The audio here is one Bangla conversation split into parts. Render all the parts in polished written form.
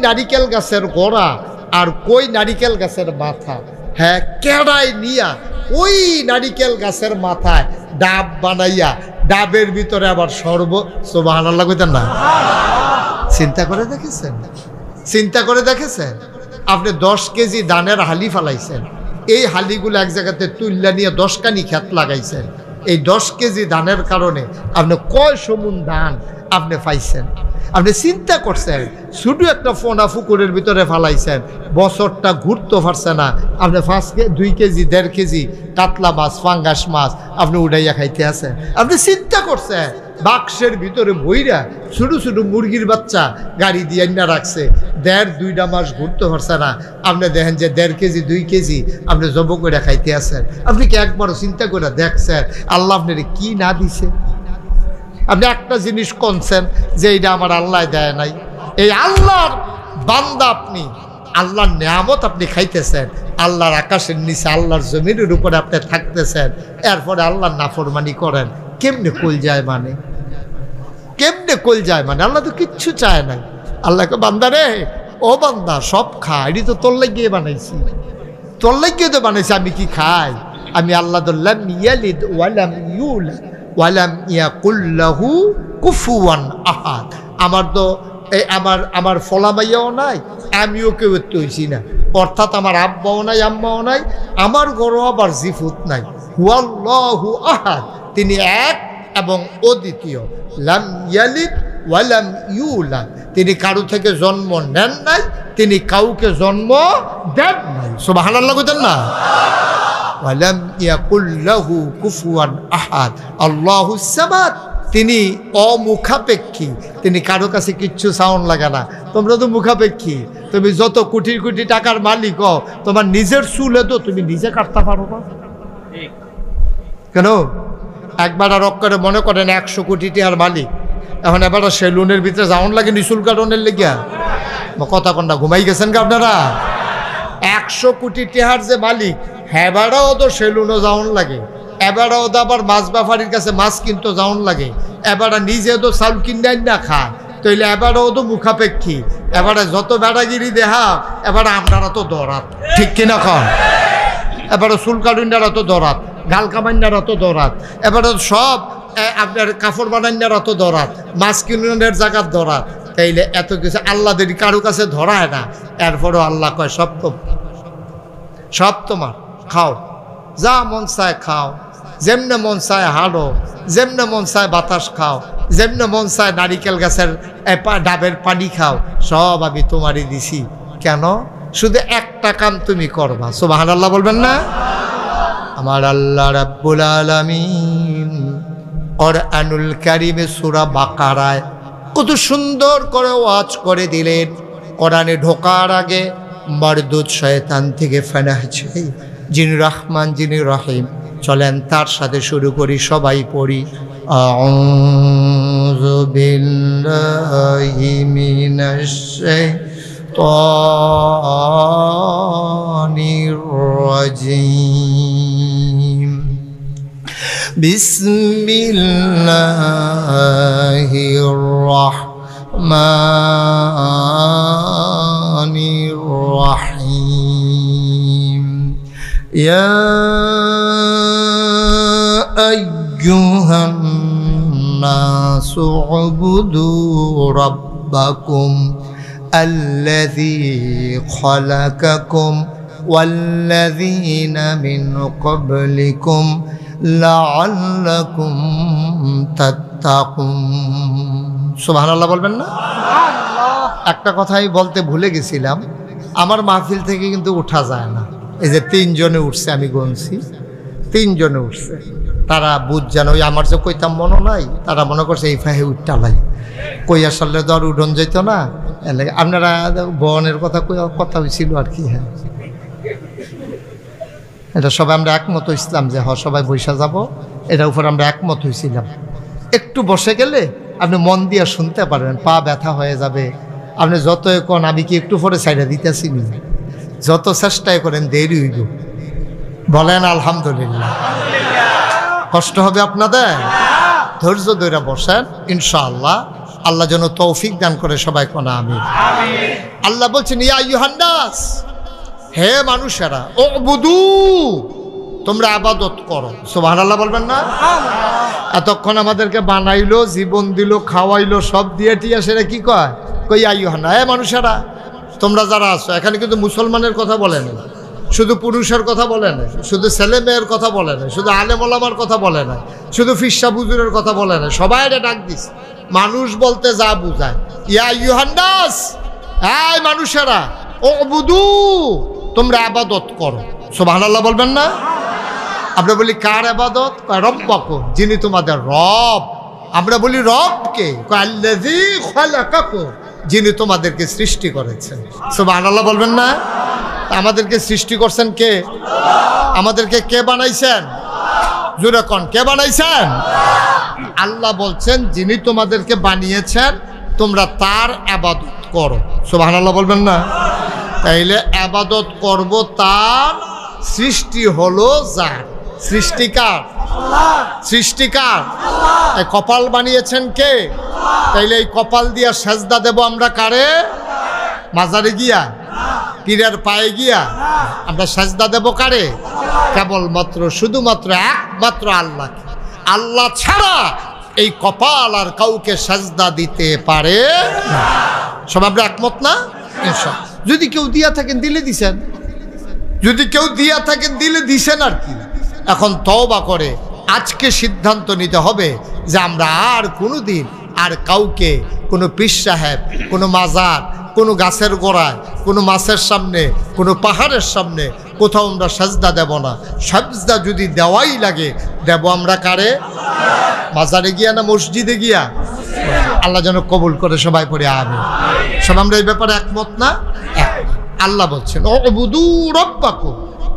নারিকেল গাছের গোড়া আর কই নারিকেল গাছের মাথা, হ্যাঁ কেড়াই নিয়া ওই নারিকেল গাছের মাথায় ডাব বানাইয়া ডাবের ভিতরে আবার সুবহানাল্লাহ কইতেন না? চিন্তা করে দেখেছেন? চিন্তা করে দেখেছেন? আপনি 10 কেজি ধানের হালি ফালাইছেন, এই হালিগুলো এক জায়গাতে তুল্লা নিয়ে 10 কানি ক্ষেত লাগাইছেন, এই 10 কেজি ধানের কারণে আপনি কয় সমুন ধান আপনি পাইছেন? আপনি চিন্তা করছেন? শুধু একটা ফোনা পুকুরের ভিতরে ফালাইছেন, বছরটা ঘুরতে পারছে না, আপনি 2 কেজি 1.5 কেজি কাতলা মাছ ফাঙ্গাস মাছ আপনি উড়াইয়া খাইতে আছেন। আপনি চিন্তা করছেন? বাক্সের ভিতরে বইরা ছোটো ছোটো মুরগির বাচ্চা গাড়ি দিয়ে না রাখছে, 1.5-2 মাস ঘুরতে পারছে না, আপনি দেখেন যে 1.5 কেজি 2 কেজি আপনি জব করে খাইতে আছেন। আপনি কি একবারও চিন্তা করে দেখছেন আল্লাহ আপনার কি না দিছে? আপনি একটা জিনিস কনছেন যে এইটা আমার আল্লাহ দেয় নাই। এই আল্লাহর বান্দা আপনি, আল্লাহর নিয়ামত আপনি খাইতেছেন, আল্লাহর আকাশের নিচে আল্লাহর জমিনের উপরে আপনি থাকতেছেন, এরপরে আল্লাহর নাফরমানি করেন। কেমনে কল যায় মানে? কেমনে কল যায় মানে? আল্লাহ তো কিচ্ছু চায় না। আল্লাহকে বান্দা রে, ও বান্দা সব খা, এটি তো তোর লাগিয়ে বানাইছি, তোর লাগিয়ে তো বানাইছি, আমি কি খাই? আমি আল্লাহ লাম ইয়ালিদ ওয়ালাম ইউলাদ ওয়ালাম ইয়াকুল লাহু কুফুয়ান আহাদ। আমার তো আমার ফলামাইয়াও নাই, আমিও কেউ হইছি না, অর্থাৎ আমার আব্বাও নাই আম্মাও নাই, আমার ঘরও আবার জিফুত নাই। হুয়াল্লাহু আহাদ, তিনি এক এবং অদ্বিতীয়। লাম ইয়ালিদ ওয়ালাম ইউলাদ, তিনি কারো থেকে জন্ম নেন নাই, তিনি কাউকে জন্ম দেন নাই। সুবহানাল্লাহ কইতেন না? ওয়ালাম ইয়াকুল লাহু কুফুয়ান আহাদ। আল্লাহুস সামাদ, তিনি অমুখাপেক্ষী, তিনি কারো কাছে কিচ্ছু সাউন্ড লাগে না। তোমরা তো মুখাপেক্ষী, তুমি যত কোটি কোটি টাকার মালিক হও, তোমার নিজের চুলে তো তুমি নিজে কাটতে পারো না। কেন? একবার আর অক্করে মনে করেন 100 কোটি টাকার মালিক, এখন এবার সেলুনের ভিতরে সাউন্ড লাগে নিশুল কারণের লেগিয়া কথা কন্যা ঘুমাই গেছেন কা আপনারা? 100 কোটি টাকার যে মালিক, হেবারাও তো সেলুনও যাওন লাগে, এবারও তো আবার মাছ ব্যাপারীর কাছে মাছ কিনতে যাওন লাগে, এবারে নিজে তো চাউল কিনে না খায়, তাইলে এবারও তো মুখাপেক্ষী। এবারে যত বেড়াগিরি দেহা, এবারে আপনারা তো দরাত, ঠিক কিনা কন? এবারে চুলকালুন্ডারা তো দরাত, গাল কামান্ডারা তো দরাত, এবারে সব আপনার কাপড় বানান্ডারা তো দরাত, মাছ কিনের জায়গার দরাত। তাইলে এত কিছু আল্লাহ যদি কারো কাছে ধরায় না, এরপরও আল্লাহ কয় সব তোমার, খাও, যা মন চায় খাও, যেমনে মন চায় হাঁটো, যেমনে মন চায় বাতাস খাও, যেমনে মন চায় নারিকেল গাছের ডাবের পানি খাও, সব আমি তোমারই দিছি। কেন? শুধু একটা কাম তুমি করবা। সুবহানাল্লাহ বলবেন না? আমার আল্লাহ রাব্বুল আলামিন কোরআনুল কারীমে সূরা বাকারায় কত সুন্দর করে ওয়াজ করে দিলেন। কোরআনে ঢোকার আগে মারদুদ শয়তান থেকে ফানাহ চাই, যিনি রহমান যিনি রহিম। চলেন তার সাথে শুরু করি, সবাই পড়ি। আউযু বিল্লাহি মিনাশ শাইতানির রাজীম। বিসমিল্লাহির রাহমানির রাহিম। ইয়া আইয়ুহান নাসু উবুদু রাব্বাকুম আল্লাযী খালাকাকুম ওয়াল্লাযীনা মিন ক্বাবলিকুম লাআল্লাকুম তাত্তাকুন। সুবহানাল্লাহ বলবেন না? একটা কথাই বলতে ভুলে গেছিলাম, আমার মাহফিল থেকে কিন্তু উঠা যায় না। এই যে 3 জনে উঠছে, আমি গনছি 3 জনে উঠছে। তারা বুঝ জানো, ওই আমার যে কইতাম মনে নাই, তারা মনে করছে এই ফাহে উঠটালাই কই আসলে তো আর উঠন যেত না। আপনারা বনের কথা হয়েছিল আর কি। হ্যাঁ, এটা সবাই আমরা একমত হয়েছিলাম যে সবাই বৈশা যাব, এটার উপর আমরা একমত হয়েছিলাম। একটু বসে গেলে আপনি মন দিয়ে শুনতে পারবেন, পা ব্যথা হয়ে যাবে। আপনি যত কোন আমি কি একটু পরে সাইডে দিতেছি, যত চেষ্টাই করেন দেরি হইব। বলেন আলহামদুলিল্লাহ। কষ্ট হবে আপনাদের, ধৈর্য ধরে বসেন, ইনশাআল্লাহ আল্লাহ যেন তৌফিক দান করে। সবাই কোন আমিন। আল্লাহ বলছেন ইয়া আইয়ুহান নাস, হে মানুষেরা, উবুদু, তোমরা ইবাদত করো। সুবহানাল্লাহ বলবেন না? এতক্ষণ আমাদেরকে বানাইলো, জীবন দিল, খাওয়াইলো, সব দিয়ে টিয়া সেটা কি কয়? কই আইয়ুহান নাস, হে মানুষেরা, তোমরা যারা আছো। এখানে কিন্তু মুসলমানের কথা বলে না, শুধু পুরুষের কথা বলে না, শুধু ছেলে মেয়ের কথা বলে না, শুধু আলেম ওলামার কথা বলে না, শুধু ফিরসা বুজুরের কথা বলে না, সবাই ডাক দিস। মানুষ বলতে যা বুঝায়, ইয়া আইয়ুহান নাস, এই মানুষেরা, উবুদু, তোমরা ইবাদত করো। সুবহানাল্লাহ বলবেন না? আমরা বলি কার ইবাদত? রব্বাকুম, যিনি তোমাদের রব। আমরা বলি রবকে, আল্লাযী খালাকাকুম, যিনি তোমাদেরকে সৃষ্টি করেছেন। সুবহানাল্লাহ বলবেন না? আমাদেরকে সৃষ্টি করছেন কে? আমাদেরকে কে বানাইছেন? জোরে কোন, কে বানাইছেন? আল্লাহ বলছেন যিনি তোমাদেরকে বানিয়েছেন তোমরা তার ইবাদত করো। সুবহানাল্লাহ বলবেন না? তাইলে ইবাদত করব তার, সৃষ্টি হলো যার। সৃষ্টিকার? সৃষ্টিকার। এই কপাল বানিয়েছেন কে? তাইলে এই কপাল দিয়া সেজদা দেব আমরা কারে? মাজারে গিয়া? পীরের পায়ে গিয়া আমরা সেজদা দেব কারে? কেবলমাত্র শুধুমাত্র একমাত্র আল্লাহকে। আল্লাহ ছাড়া এই কপাল আর কাউকে সেজদা দিতে পারে না। সব আমরা একমত না? যদি কেউ দিয়া থাকেন দিলে দিছেন, যদি কেউ দিয়া থাকেন দিলে দিছেন আর কি। এখন তওবা করে আজকে সিদ্ধান্ত নিতে হবে যে আমরা আর কোনো দিন আর কাউকে, কোনো পীর সাহেব, কোনো মাজার, কোনো গাছের গোড়ায়, কোনো মাছের সামনে, কোনো পাহাড়ের সামনে কোথাও আমরা সাজদা দেব না। সাজদা যদি দেওয়াই লাগে দেব আমরা কারে? মাজারে গিয়া না মসজিদে গিয়া? আল্লাহ যেন কবুল করে, সবাই পড়ে আমিন। সব আমরা এই ব্যাপারে একমত না? আল্লাহ বলছেন উবুদু রব্বাকুম,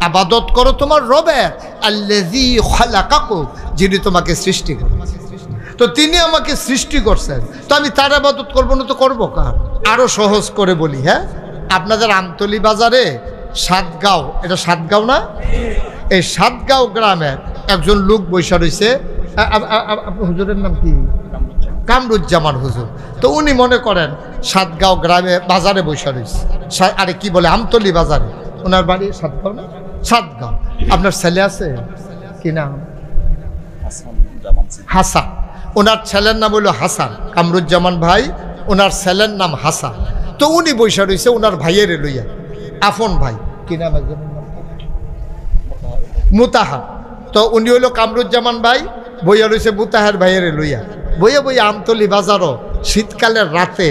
ইবাদত করো তোমার রবের, আল্লাযী খালাকাকুম, যিনি তোমাকে সৃষ্টি করেছেন। তো তিনি আমাকে সৃষ্টি করছেন, তো আমি তার ইবাদত করবো না তো করবো কার? আরো সহজ করে বলি, হ্যাঁ, আপনাদের আমতলী বাজারে সাতগাঁও, এটা সাতগাঁও না? এই সাতগাঁও গ্রামের একজন লোক বৈশা রয়েছে। হুজুরের নাম কি? কামরুজ্জামান হুজুর। তো উনি মনে করেন সাতগাঁও গ্রামে বাজারে বৈশা রয়েছে, আরে কি বলে আমতলী বাজারে। ওনার বাড়ি সাতগাঁও না? সাতগাঁও। আপনার ছেলে আছে কি নাম? হাসান। ওনার ছেলের নাম হলো হাসান। কামরুজ্জামান ভাই, ওনার ছেলের নাম হাসান। তো উনি বৈশা রয়েছে ওনার ভাইয়ের লইয়া, আফন ভাই, কি নাম? একজন মুতাহার। তো উনি হইল কামরুজ্জামান ভাই, বইয়া রয়েছে মুতাহার ভাইয়ের লইয়া। বইয়া বইয়া আমতলী বাজারও শীতকালের রাতে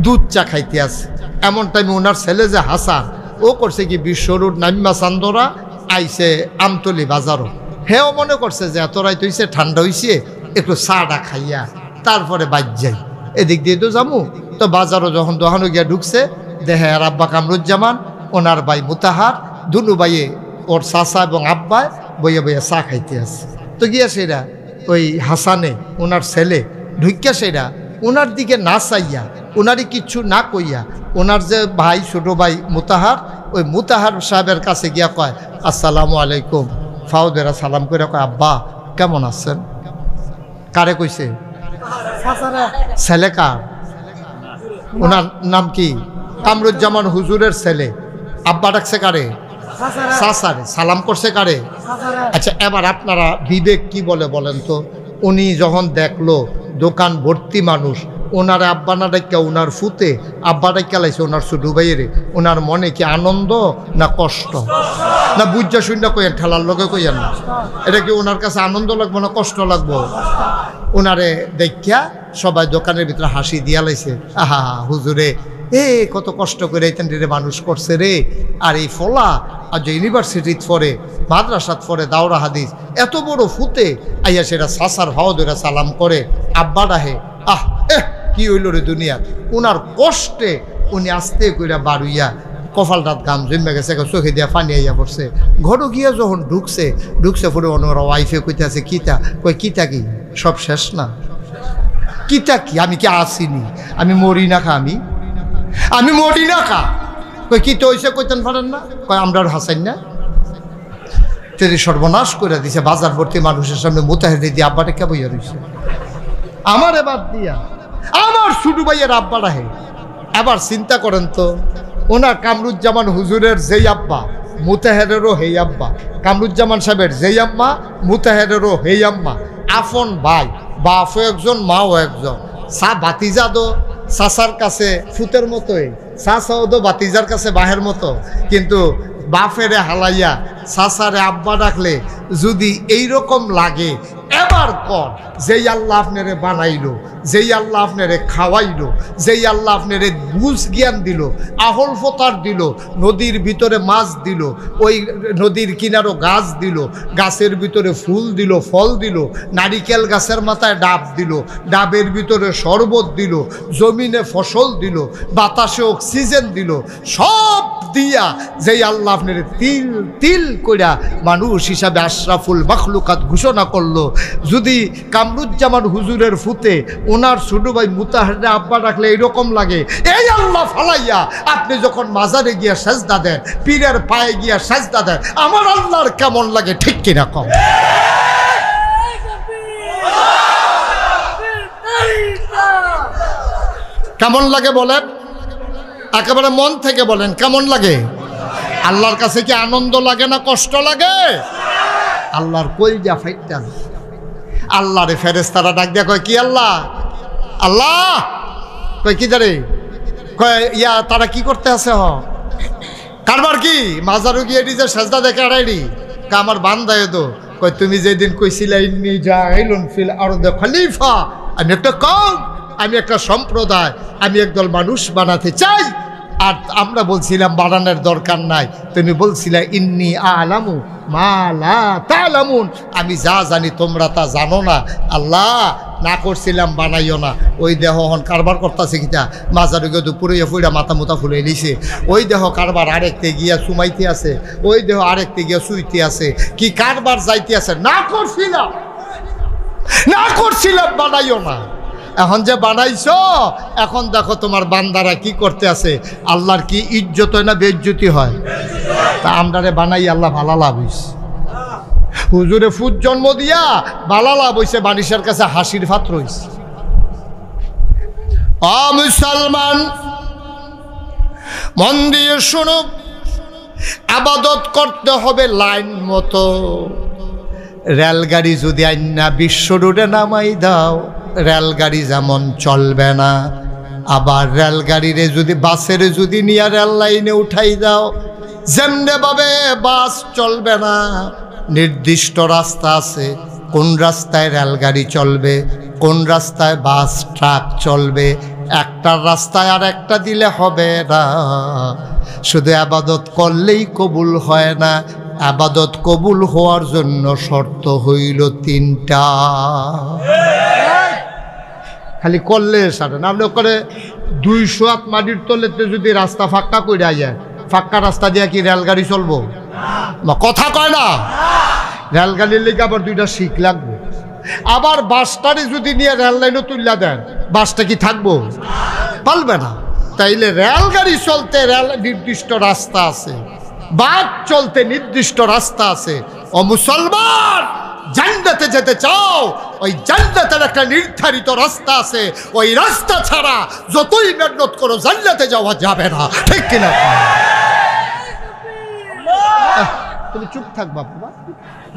দুধ চা খাইতে আছে। এমন টাইমে ওনার ছেলে যে হাসান, ও করছে কি বিশ্বরোড নামিমা চান্দরা আইসে আমতলী বাজারও। হেও মনে করছে যে এত রাইত হইছে, ঠান্ডা হইছে, একটু চাটা খাইয়া তারপরে বাজ যাই, এদিক দিয়ে তো যাবো। তো বাজারও যখন দোকানে গিয়া ঢুকছে, দেখে আর আব্বা কামরুজ্জামান, ওনার ভাই মুতাহার, দুনু ভাইয়ে, ওর চাচা এবং আব্বায় বইয়া বইয়া চা খাইতে আছে। তো গিয়া সেরা ওই হাসানে, ওনার ছেলে, ঢুকিয়া সেরা ওনার দিকে না চাইয়া, ওনারই কিচ্ছু না কইয়া, ওনার যে ভাই, ছোট ভাই মুতাহার, ওই মুতাহার সাহেবের কাছে গিয়া কয় আসসালামু আলাইকুম। ফাউদেরা সালাম করে কয় আব্বা কেমন আছেন? কারে কইছে? ছেলে কার? ওনার নাম কি? কামরুজ্জামান হুজুরের ছেলে। আব্বা ডাকছে কারে? চাচারে। সালাম করছে কারে? আচ্ছা, এবার আপনারা বিবেক কি বলে বলেন তো? উনি যখন দেখলো দোকান ভর্তি মানুষ, ওনার আব্বা না ডাক্কা ওনার ফুতে আব্বা ডাক্কা লাইছে ওনার ছোট ভাইয়েরে, ওনার মনে কি আনন্দ না কষ্ট? না বুঝা শুননা কইয়েন, ঠেলার লোকে কইয়েন না। এটা কি ওনার কাছে আনন্দ লাগবো না কষ্ট লাগবো? ওনারে দেখা সবাই দোকানের ভিতরে হাসি দিয়া লাইছে। আহা হুজুরে, কত কষ্ট করে এই রে মানুষ করছে রে। আর এই ফলা আজ ইউনিভার্সিটিত পড়ে, মাদ্রাসাত পড়ে, দাওরা হাদিস, এত বড় ফুতে আইয়া সেটা সাসার হাওয়া ধরে সালাম করে, আব্বা ডাহে। কি হইল রে দুনিয়া। ওনার কষ্টে উনি আস্তে কইরা বাড়ুইয়া কপালটাত গাম জমে গেছে, চোখে দিয়া পানি আইয়া পড়ছে। ঘরে গিয়া যখন ঢুকছে পরে ওনার ওয়াইফে কইতে আছে কিতা? কই কিতা কি? সব শেষ না? কিতা কি? আমি কি আসিনি? আমি মরি না খা? আমি মরি না খা? কই কি তো হইছে কইতেন পারেন না? কয় আমরা হাসাইন না। তিনি সর্বনাশ করে দিছে বাজার ভর্তি মানুষের সামনে মুতাহিদ দিয়ে আব্বাটা কে বইয়া রইছে। আমারে বাদ দিয়া আমার ছোট ভাইয়ের আব্বাটা হে এবার চিন্তা করেন তো, ওনার কামরুজ্জামান হুজুরের যেই আব্বা মুতাহেরেরও হেই আব্বা, কামরুজ্জামান সাহেবের যেই আম্মা মুতাহেরেরও হেই আম্মা, আপন ভাই, বাপও একজন মাও একজন, বাতিজা দো চাচার কাছে ফুতের মতোই, চাচাও দো বাতিজার কাছে বাহের মতো, কিন্তু বাপেরে হালাইয়া চাচারে আব্বা ডাকলে যদি এইরকম লাগে, এবার কর যেই আল্লাহ আপনারে বানাইলো, যেই আল্লাহ আপনারে খাওয়াইলো, যেই আল্লাহ আপনারে বুঝ জ্ঞান দিল, আহল ফতার দিল, নদীর ভিতরে মাছ দিল, ওই নদীর কিনারও গাছ দিল, গাছের ভিতরে ফুল দিল, ফল দিল, নারিকেল গাছের মাথায় ডাব দিল, ডাবের ভিতরে শরবত দিল, জমিনে ফসল দিল, বাতাসে অক্সিজেন দিল, সব দিয়া যেই আল্লাহ আপনারে তিল তিল কইরা মানুষ হিসাবে আশরাফুল মাখলুকাত ঘোষণা করলো, যদি কামরুজ্জামান হুজুরের ফুতে ওনার ছোট ভাই মুতাহারে আব্বা ডাকলে এইরকম লাগে, এই আল্লাহ ফালাইয়া আপনি যখন মাজারে গিয়া সাজদা দেন, পীরের পায়ে গিয়া সাজদা দেন, আমার আল্লাহর কেমন লাগে ঠিক কিনা কম? কেমন লাগে বলেন, একেবারে মন থেকে বলেন, কেমন লাগে? আল্লাহর কাছে কি আনন্দ লাগে না কষ্ট লাগে? আল্লাহর কলজা ফাইটা, আল্লাহরে ফেরেশতারা ডাক দিয়া কয়, কি আল্লাহ? আল্লাহ কয়, কি জারে? কয়, ইয়া তারা কি করতে আছে? কারবার কি মাজারু গিয়ে নিজের সাজদা দেখে আড়াইডি আমার বান্দায় তো। কয়, তুমি যেদিন কইছিলা ইন্নী জাইলুন ফিল আরদি খলিফা, আমি একটা কওম, আমি একটা সম্প্রদায়, আমি একদল মানুষ বানাতে চাই, আর আমরা বলছিলাম বানানোর দরকার নাই, তুমি বলছিলা ইন্নী আলামু মা লা তালামুন, আমি যা জানি তোমরা তা জানো না। আল্লাহ না করছিলাম বানাইও না। ওই দেহ হন কারবার করতেছে কিতা, মাজারে গিয়ে দুপুরে ফুইরা মাথা মুথা ফুলে নিছে, ওই দেহ কারবার আরেকতে গিয়া সুমাইতে আছে, ওই দেহ আরেকতে গিয়া শুইতে আছে, কি কারবার যাইতে আছে। না করছিলাম, না করছিলাম বানাইও না। এখন যে বানাইছো, এখন দেখো তোমার বান্দারা কি করতে আছে। আল্লাহর কি ইজ্জত হয় না বেইজ্জতি হয়? তা আমরারে বানাই আল্লাহ ভালো লাভ হইছে, হুজুরে ফুট জন্ম দিয়া ভালো লাভ হইছে, মানুষের কাছে হাসির পাত্র হইছে। মুসলমান মন দিয়ে শুনো, আবাদত করতে হবে লাইন মতো। রেলগাড়ি যদি আইনা বিশ্ব রোডে নামাই দাও, রেলগাড়ি যেমন চলবে না। আবার রেলগাড়িরে যদি বাসের যদি নিয়ে রেল লাইনে উঠাই দাও, যেমনে ভাবে বাস চলবে না। নির্দিষ্ট রাস্তা আছে, কোন রাস্তায় রেলগাড়ি চলবে, কোন রাস্তায় বাস ট্রাক চলবে। একটা রাস্তায় আর একটা দিলে হবে না। শুধু আবাদত করলেই কবুল হয় না, আবাদত কবুল হওয়ার জন্য শর্ত হইল 3টা। খালি করলে সারে না, আপনি করে 200 হাত মাটির তলেতে যদি রাস্তা ফাঁকা করে যায়, ফাঁকা রাস্তা দিয়ে কি রেলগাড়ি চলবো? কথা কয় না। রেলগাড়ির লেগে আবার 2টা শিখ লাগবে। আবার বাসটারে যদি নিয়ে রেল লাইনে তুললা দেন, বাসটা কি থাকবো? পারবে না। তাইলে রেলগাড়ি চলতে রেল নির্দিষ্ট রাস্তা আছে, বাস চলতে নির্দিষ্ট রাস্তা আছে। ও মুসলমান, জান্নাতে যেতে চাও, ওই জান্নাতের একটা নির্ধারিত রাস্তা আছে। ওই রাস্তা ছাড়া যতই মেহনত করো জান্নাতে যাওয়া যাবে না, ঠিক কিনা? তুমি চুপ থাক বাবা,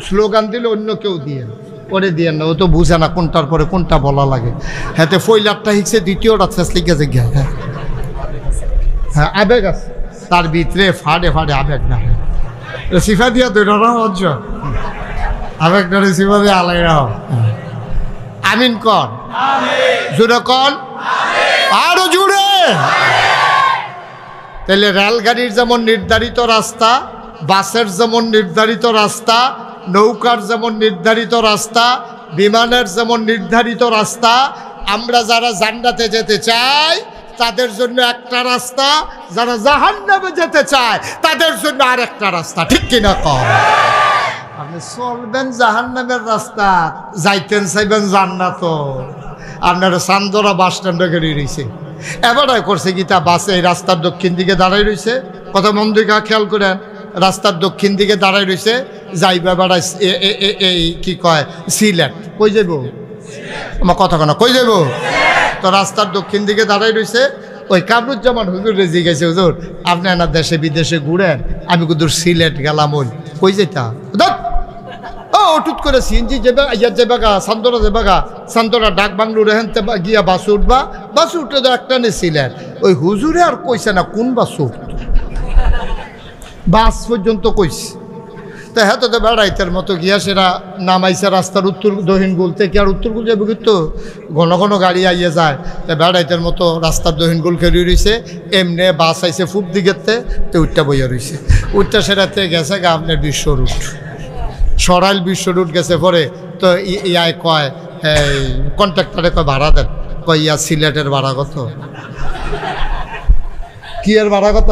স্লোগান দিলে অন্য কেউ দিয়ে পরে দিয়ে না, ও তো বুঝে না কোনটার পরে কোনটা বলা লাগে। হ্যাঁ, ফইলারটা হিসেবে দ্বিতীয়টা শেষ লিখে যে হ্যাঁ আবেগ আছে তার ভিতরে, ফাড়ে ফাড়ে আবেগ না। সিফা দিয়া দুইটা অজ্জ আবেগটা সিফা দিয়ে আলাই রাও। আমিন কর, জুড়ে কর, আরো জুড়ে। তাহলে রেলগাড়ির যেমন নির্ধারিত রাস্তা, বাসের যেমন নির্ধারিত রাস্তা, নৌকার যেমন নির্ধারিত রাস্তা, বিমানের যেমন নির্ধারিত রাস্তা, আমরা যারা জান্নাতে যেতে চাই তাদের জন্য একটা রাস্তা, যারা জাহান্নামে যেতে চায় তাদের জন্য আরেকটা রাস্তা, ঠিক কিনা কর? আপনি চলবেন জাহান্নামের রাস্তা, যাইতেন চাইবেন জান্নাত। আপনারা চান্দরা বাস স্ট্যান্ডে গেড়ে রয়েছে, এবারে করছে গীতা বাসে এই রাস্তার দক্ষিণ দিকে দাঁড়াই রয়েছে। কথা মন দিকে খেয়াল করেন, রাস্তার দক্ষিণ দিকে দাঁড়াই রয়েছে, যাইবে বেড়াই এই কি কয় সিলেট। কই যাইব আমার কথা কেন, কই যাইব? তো রাস্তার দক্ষিণ দিকে দাঁড়াই রয়েছে, ওই কামরুজ্জামান হুজুর রেজি গেছে, হুজুর আপনি না দেশে বিদেশে ঘুরেন, আমি কিন্তু সিলেট গেলাম, ওই কই যেতা ও অটুট করে সিএনজি যাবে, ইয়ার যাবে গা, সান্তরা যাবে গা, সান্তরা ডাক বাংলো রেহেন গিয়া বাসে উঠবা, বাসে উঠলে তো একটা নে সিলেট। ওই হুজুরে আর কইছে না কোন বাসে উঠত, বাস পর্যন্ত কইছে। তো হ্যাঁ তো বেড়াইতের মতো গিয়া সেরা নামাইছে রাস্তার উত্তর দক্ষিণ গুল থেকে, আর উত্তর গুল যাবে কিন্তু ঘন ঘন গাড়ি আইয়ে যায়। তো বেড়াইতের মতো রাস্তার দক্ষিণ গুল খেয়ে রয়েছে, এমনি বাস আইছে ফুপ দিকেতে, তো উঠটা বইয়া রয়েছে। উঠটা সেরাতে গেছে গা আপনার বিশ্ব রুট, সরাইল বিশ্ব রুট গেছে পরে। তো ইয়ায় কয় কন্ট্রাক্টরে কয় ভাড়া দেন, কয় ইয়া সিলেটের ভাড়া কত, কি এর ভাড়া কত?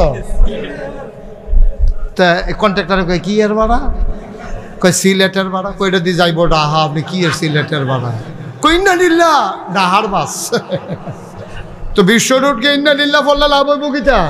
তা কন্ট্রাক্টরে কয় কি এর ভাড়া, কয় সিলেটের ভাড়া। কইটা দিয়ে যাইব ডাহা, আপনি কি এর সিলেটের ভাড়া, কই না নিল্লা ডাহার বাস। তো বিশ্ব রুটকে ইন্না নিল্লা বললে লাভ হইব কিটা?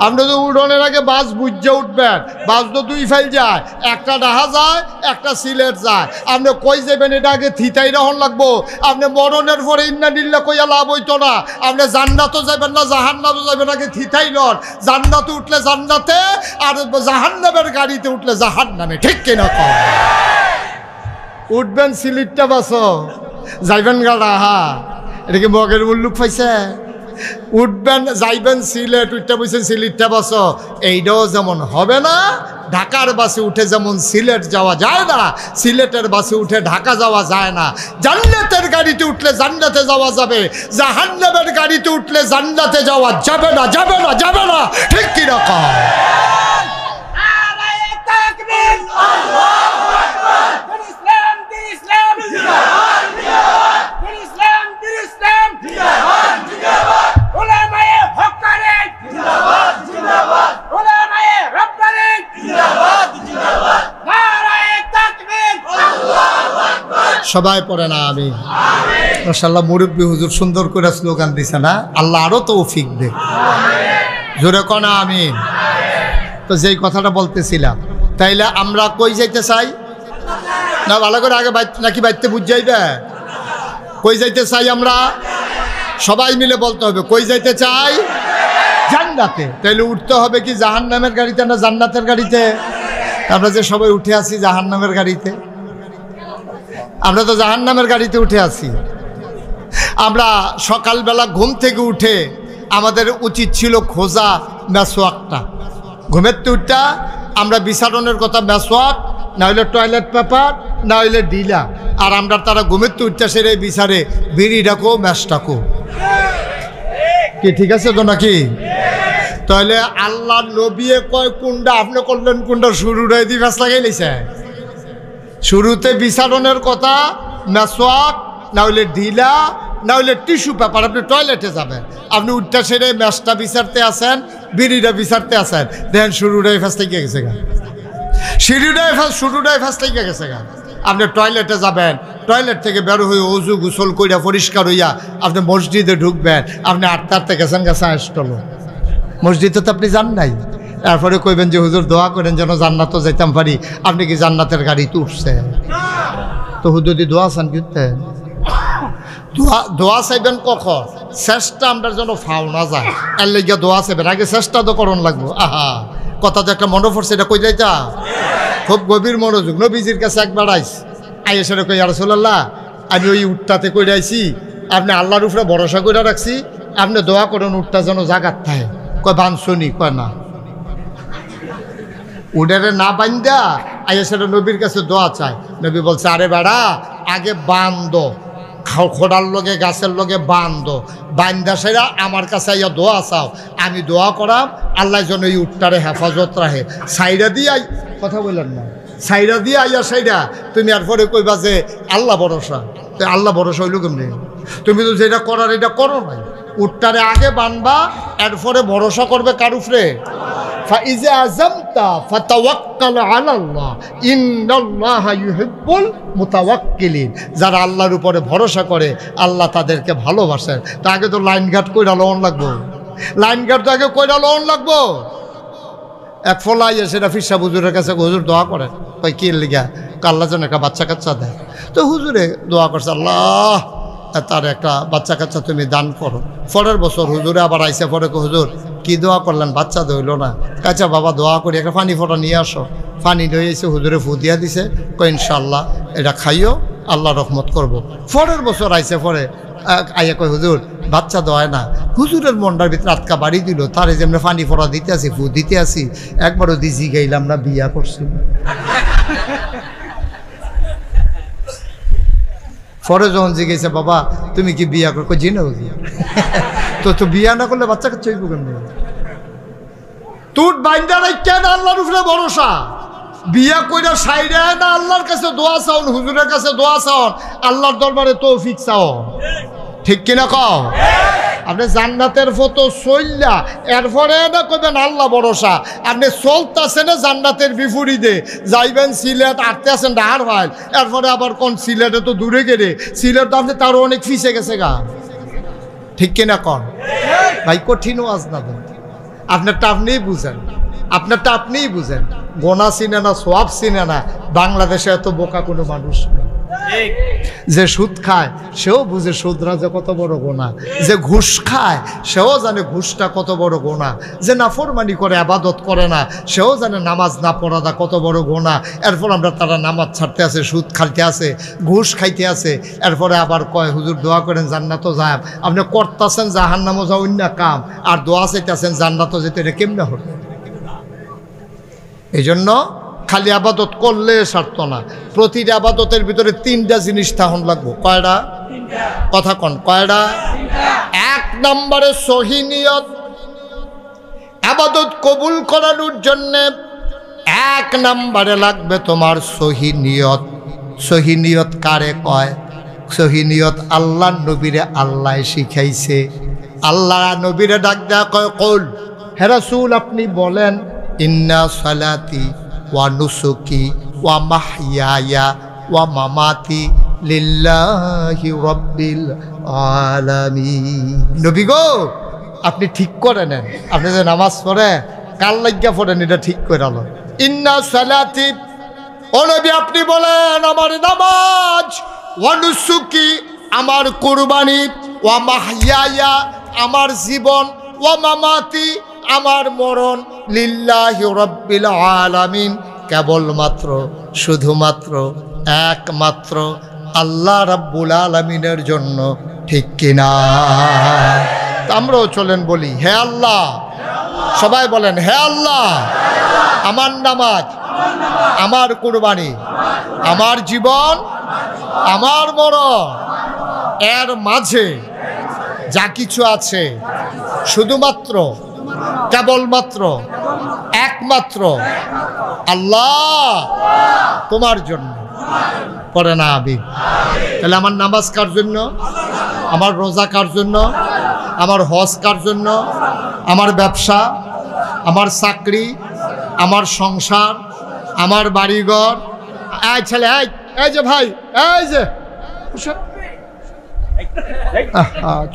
আপনি তো উড়নের আগে বাস বুঝে উঠবেন, বাস তো দুই ফাইল যায়, একটা ডাহা যায় একটা সিলেট যায়। আপনি কই যাবেন এটা আগে থিতাই রহন লাগবো। আপনি মরণের পরে ইন্না নিল্লা কইয়া লাভ হইতো না। আপনি জান্নাতও যাবেন না জাহান্নামও যাবেন, আগে থিতাই লন। জান্নাতে উঠলে জান্নাতে, আর জাহান্নামের গাড়িতে উঠলে জাহান্নামে, ঠিক কিনা কম? উঠবেন সিলেটটা বাসো, যাইবেন গা ডাহা, এটা কি মগের মুল্লুক পাইছে? উঠবেন যাইবেন সিলেট, উঠতে বসে সিলেটটা বাস, এইটাও যেমন হবে না। ঢাকার বাসে উঠে যেমন সিলেট যাওয়া যায় না, সিলেটের বাসে উঠে ঢাকা যাওয়া যায় না। জান্নাতের গাড়িতে উঠলে জান্নাতে যাওয়া যাবে, জাহান্নামের গাড়িতে উঠলে জান্নাতে যাওয়া যাবে না, যাবে না, যাবে না, ঠিক কিরকম? সবাই পড়ে না আমি মাশাআল্লাহ। মুরব্বী হুজুর সুন্দর করে স্লোগান দিছে না, আল্লাহ আরো তৌফিক দে, জোরে কনা আমিন। তো যেই কথাটা বলতেছিলাম, তাইলে আমরা কই যাইতে চাই না, ভালো করে আগে নাকি বাইতে বুঝ যাইবে, কই যাইতে চাই আমরা সবাই মিলে বলতে হবে, কই যাইতে চাই? জান্নাতে। তাইলে উঠতে হবে কি জাহান্নামের গাড়িতে না জান্নাতের গাড়িতে? আমরা যে সবাই উঠে আসি জাহান্নামের গাড়িতে, আমরা তো জাহান্নামের গাড়িতে উঠে আসি। আমরা সকালবেলা ঘুম থেকে উঠে আমাদের উচিত ছিল খোঁজা মেসওয়াকটা, ঘুমের তুইটা আমরা বিছানোর কথা মেসওয়াক, না হইলে টয়লেট পেপার, না হইলে ডিলা। আর আমরা তারা ঘুমের তুইটা সেরে বিচারে বিড়ি ডাকো ম্যাশ ডাকো, কি ঠিক আছে তো নাকি? তাহলে আল্লাহ নবিয়ে কয় কোনটা, আপনি করলেন কোনটা, শুরুটাই দিয়ে ফ্যাস লাগাই লাইছে। শুরুতে বিছানোর কথা মেসওয়াক, না হইলে ঢিলা, না হইলে টিস্যু পেপার। আপনি টয়লেটে যাবেন, আপনি উঠটা সেরে ম্যাশটা বিচারতে আসেন, বিড়িটা বিচারতে আসেন, দেখেন শুরুটাই ফ্যাস থেকে গেছে গা, শুরুটাই ফ্যাস থেকে গেছে গা। আপনি টয়লেটে যাবেন, টয়লেট থেকে বের হয়ে অজু গোসল কইরা পরিষ্কার হইয়া আপনি মসজিদে ঢুকবেন, আপনি আটতে আটতে গেছেন গেছে আসল মসজিদে, তো আপনি যান নাই। তারপরে কইবেন যে হুজুর দোয়া করেন যেন জান্নাতও যাইতাম পারি। আপনি কি জান্নাতের গাড়িতে উঠছেন? তো হুজুর দোয়া চান কিন্তু দোয়া চাইবেন কখন? চেষ্টা আমরা যেন ফাও না যায়, এর লেগে দোয়া চাইবেন। আগে চেষ্টা তো করণ লাগবো। আহা, কথা তো একটা মনে পড়ছে, এটা কই যাইতা খুব গভীর মনোযোগ। নবীজির কাছে একবার আইসে কই ইয়া রাসূলুল্লাহ, আমি ওই উঠটাতে কইরা আইছি, আপনি আল্লাহর উপরে ভরসা কইরা রাখছি, আপনি দোয়া করেন উঠটা যেন জাগাত থাকে। কয় বানছনি? কয় না। উডারে না বান্ধা আইসে নবীর কাছে দোয়া চায়। নবী বলছে, আরে বেড়া আগে বান্ধ, খোড়ার লগে গাছের লগে বান্ধ, বান্ধা সেরা আমার কাছে আইয়া দোয়া চাও, আমি দোয়া করাম আল্লাহ যেন এই উঠটারে হেফাজত রাখে। সাইরা দিয়ে কথা বললেন না, সাইরা দিয়ে আইয়া সাইরা তুমি এরপরে কইবা যে আল্লাহ ভরসা। আল্লাহ ভরসা হইল কেমনি? তুমি তো যেটা করার এটা করো নাই। উঠটারে আগে বানবা, এরপরে ভরসা করবে কার উপরে? ফাইজা আযামতা ফাতাওয়াক্কাল আলাল্লাহ ইন্নাল্লাহা ইউহিব্বুল মুতাওয়াক্কিলিন। যারা আল্লাহর উপরে ভরসা করে আল্লাহ তাদেরকে ভালোবাসেন। তো আগে তো লাইন ঘাট কইরা লওন লাগবো, লাইন ঘাট তো আগে কইরা লওন লাগবো। এক ফলাই সেটা ফিরসা হুজুরের কাছে, হুজুর দোয়া করেন। কই কি লিগা? আল্লাহ যেন একটা বাচ্চা কাচ্চা দেয়। তো হুজুরে দোয়া করছে, আল্লাহ তার একটা বাচ্চা কাচ্চা তুমি দান করো। পরের বছর হুজুরে আবার আইসে, পরে হুজুর কি দোয়া করলেন, বাচ্চা দইল না। কাচ্চা বাবা দোয়া করি একটা পানি ফোটা নিয়ে আসো। পানি লয়ে এসে হুজুরে ফু দিয়া দিছে, কই ইনশাল্লাহ এটা খাইও, আল্লাহ রহমত করব। পরের বছর আইসে, পরে আইয়া কয় হুজুর বাচ্চা দোয়ায় না। হুজুরের মনটার ভিতরে আটকা বাড়ি দিল, তারে যেমনি পানি ফোটা দিতে আসি, ফু দিতে আসি, একবারও দিজি গাইলাম না, বিয়া করছি। পরে যখন জিজ্ঞেসে বাবা তুমি কি বিয়া করো, জি না তো বিয়া না করলে বাচ্চাকে চইব কেন? তোর বাইন্দা নাই কেন আল্লাহর উপরে ভরসা? বিয়া কইরা সাইরা না আল্লাহর কাছে দোয়া চাওন, হুজুরের কাছে দোয়া চাওন, আল্লাহর দরবারে তৌফিক চাওন, ঠিক কিনা কও? আপনি জান্নাতের ফটো চললা এরপরে না কইবেন আল্লাহ ভরসা। আপনি চলতেছেন জান্নাতের বিপরীতে, যাইবেন সিলেট, আটতে আছেন ডাহার ভাইল, এরপরে আবার কোন সিলেটে তো দূরে গেলে, সিলেট তো আপনি তারও অনেক ফিসে গেছে গা, ঠিক কিনা কন ভাই? কঠিন ওয়াজ না দেন, আপনারটা আপনিই বুঝেন, আপনারটা আপনিই বুঝেন। গোনা চিনে না, সোয়াব চিনে না। বাংলাদেশে এত বোকা কোনো মানুষ নেই। যে সুদ খায় সেও বুঝে সুদরা যে কত বড় গোনা, যে ঘুষ খায় সেও জানে ঘুষটা কত বড় গোনা, যে নাফরমানি করে আবাদত করে না সেও জানে নামাজ না পড়াটা কত বড় গোনা। এরপর আমরা তারা নামাজ ছাড়তে আছে, সুদ খাইতে আছে, ঘুষ খাইতে আছে, এরপরে আবার কয় হুজুর দোয়া করেন জান্নাতও যায়। আপনি করতেছেন জাহান্নামও যাও অন্য কাম, আর দোয়া চাইতেছেন জান্নাতও যেতে, এটা কেমনে হবে? এই জন্য খালি আবাদত করলে সারত না, প্রতিটা আবাদতের ভিতরে তিনটা জিনিস থাকুন লাগবো। কয়টা? কথা কন, কয়টা? এক নম্বরে সহি নিয়ত। আবাদত কবুল করানোর জন্যে এক নম্বরে লাগবে তোমার সহি নিয়ত। সহি নিয়ত কারে কয়? সহি নিয়ত আল্লাহ নবীরে আল্লাহ শিখাইছে। আল্লাহ নবীরে ডাক দেয়া কয়, কল হে রাসূল আপনি বলেন, ইন্না সালাতি ওয়া নুসুকি ওয়া মাহইয়ায়া ওয়া মামাতি লিল্লাহি রাব্বিল আলামিন। নবী গো আপনি ঠিক করে নেন, আপনি যে নামাজ পড়েন কাল লাগিয়া পড়েন, এটা ঠিক করে আলো। ইন্না সালাতি, ও নবী আপনি বলেন আমার নামাজ, ওয়া নুসুকি আমার কুরবানি, ওয়া মাহইয়ায়া আমার জীবন, ওয়া মামাতি আমার মরণ, লিল্লাহি রাব্বিল আলামিন কেবলমাত্র শুধুমাত্র একমাত্র আল্লাহ রাব্বুল আলামিনের জন্য, ঠিক কিনা? আমরাও চলেন বলি হে আল্লাহ, সবাই বলেন হে আল্লাহ, আমার নামাজ, আমার কুরবানি, আমার জীবন, আমার মরণ, এর মাঝে যা কিছু আছে শুধুমাত্র কেবলমাত্র একমাত্র আল্লাহ তোমার জন্য। পড়ে না আবিদ? তাহলে আমার নামাজ কার জন্য? আমার রোজা কার জন্য? আমার হজ কার জন্য? আমার ব্যবসা, আমার চাকরি, আমার সংসার, আমার বাড়িঘর। এই ছেলে, এই যে ভাই, এই যে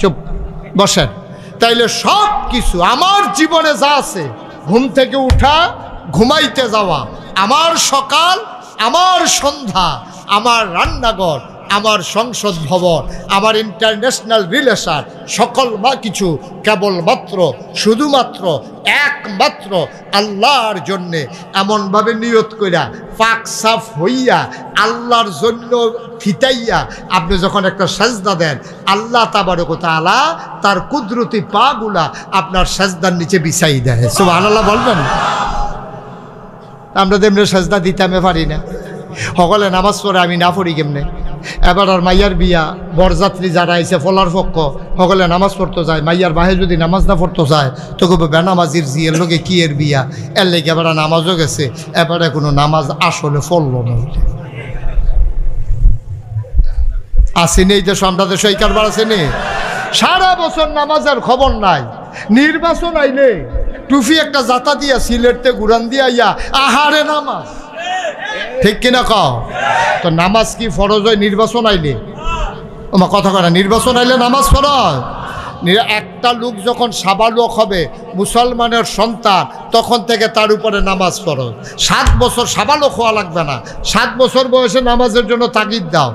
চুপ বসেন। তাইলে সব কিছু আমার জীবনে যা আছে, ঘুম থেকে উঠা, ঘুমাইতে যাওয়া, আমার সকাল, আমার সন্ধ্যা, আমার রান্নাঘর, আমার সংসদ ভবন, আমার ইন্টারন্যাশনাল রিলেশন, সকল কিছু কেবলমাত্র শুধুমাত্র একমাত্র আল্লাহর জন্যে এমনভাবে নিয়ত কইরা পাক সাফ হইয়া আল্লাহর জন্য ফিটাইয়া আপনি যখন একটা সাজদা দেন, আল্লাহ তাবারক ওয়া তাআলা তার কুদরতি পাগুলা আপনার সাজদার নিচে বিছাই দেয়। সুবহানাল্লাহ বলবেন? আমরা তেমনি সাজদা দিতে আমি পারি না, সকলে নামাজ পড়ে, আমি না পড়ি কেমনে? এবার আর মাইয়ার বিয়া, বরযাত্রী যারা আইসে ফলার পক্ষ, সকলে নামাজ পড়তে যায়, মাইয়ার বাহে যদি নামাজ না পড়তে যায় তো কবে বেনামাজির জিয়ের লোকে কি এর বিয়া, এর লেগে এবার নামাজও গেছে, এবারে কোনো নামাজ আসলে ফলল না। আসেনি এই দেশ, আমরা দেশ এই কারবার আসেনি, সারা বছর নামাজের খবর নাই। নির্বাচন আইলে টুফি একটা জাতা দিয়া সিলেটতে গুরান দিয়া ইয়া আহারে নামাজ, ঠিক কিনা কও? তো নামাজ কি ফরজ হয় নির্বাচন আইলে? আমার কথা কয় না, নির্বাচন আইলে নামাজ ফরজ। একটা লোক যখন সাবালক হবে, মুসলমানের সন্তান, তখন থেকে তার উপরে নামাজ ফরজ। 7 বছর সাবালক হওয়া লাগবে না, 7 বছর বয়সে নামাজের জন্য তাগিদ দাও।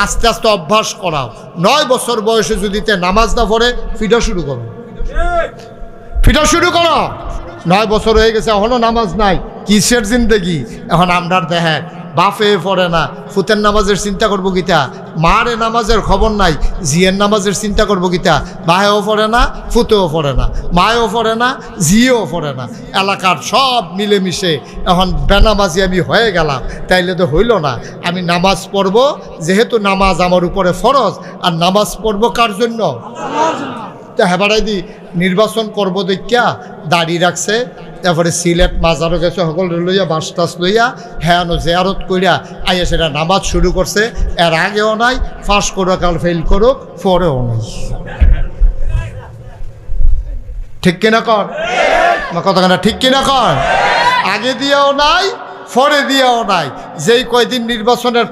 আস্তে আস্তে অভ্যাস করাও। 9 বছর বয়সে যদি নামাজ না পড়ে ফিটা শুরু করো, ফিটা শুরু করো। 9 বছর হয়ে গেছে এখনো নামাজ নাই, কিসের জিন্দেগি? এখন আমরা দেখে বাপে পড়ে না, ফুতের নামাজের চিন্তা করবো গীতা, মারে নামাজের খবর নাই, জিয়ের নামাজের চিন্তা করবো গীতা, বাহেও পড়ে না, ফুতেও পড়ে না, মায়েও পড়ে না, জিয়েও পড়ে না, এলাকার সব মিলেমিশে এখন বেনামাজি আমি হয়ে গেলাম। তাইলে তো হইল না। আমি নামাজ পড়ব, যেহেতু নামাজ আমার উপরে ফরজ, আর নামাজ পড়ব কার জন্য? তা হেবারাই দি নির্বাচন করব দেখিয়া দাড়ি রাখছে, তারপরে সিলেট মাজারও গেছে, সকল লইয়া বাস টাস লইয়া হ্যাঁ জেয়ারত করিয়া আইয়া সেটা নামাজ শুরু করছে। এর আগেও নাই, ফাঁস করো কাল ফেল করুক, পরেও নাই। ঠিক কিনা কর কতখানা, ঠিক কিনা কর? আগে দিয়েও নাই, পরে দিয়েও নাই। যেই কয়দিন নির্বাচনের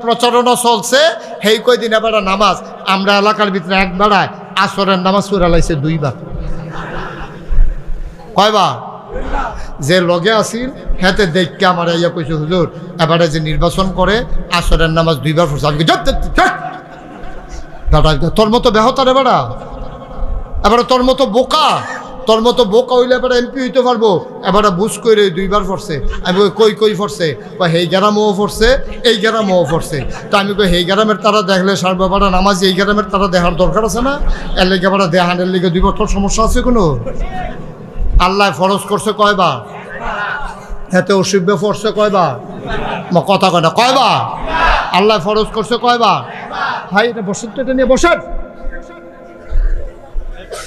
প্রচারণা চলছে, সেই কয়দিন এবার নামাজ আমরা এলাকার ভিতরে এক বেড়ায় আসরের নামাজ পড়া লাইছে 2 বার। কয়বার? যে লগে আসিল হেতে দেখকে আমার ইয়া কইছে, হুজুর এবারে যে নির্বাচন করে আসরের নামাজ 2 বার পড়ছে। আমি তোর মতো বেহতার এবারা, এবারে তোর মতো বোকা হইলে এবারে এমপি হইতে পারবো? এবারে বুঝ করে 2 বার পড়ছে। আমি কই পড়ছে? হেই গ্রামও পড়ছে, এই গ্রামও পড়ছে। তো আমি কই হেই গ্রামের তারা দেখলে সার্ববারা নামাজ এই গ্রামের তারা দেখার দরকার আছে না? এর লেগে এবারে দেহানের লেগে 2 বার, তোর সমস্যা আছে কোনো? আল্লাহ ফরজ করছে কয়বার? এতে অসুবিধা পড়ছে কয়বার? কথা কয় না, কয়বার? আল্লাহ ফরজ করছে কয়বার? ভাই এটা বসেন তো, এটা নিয়ে বসেন।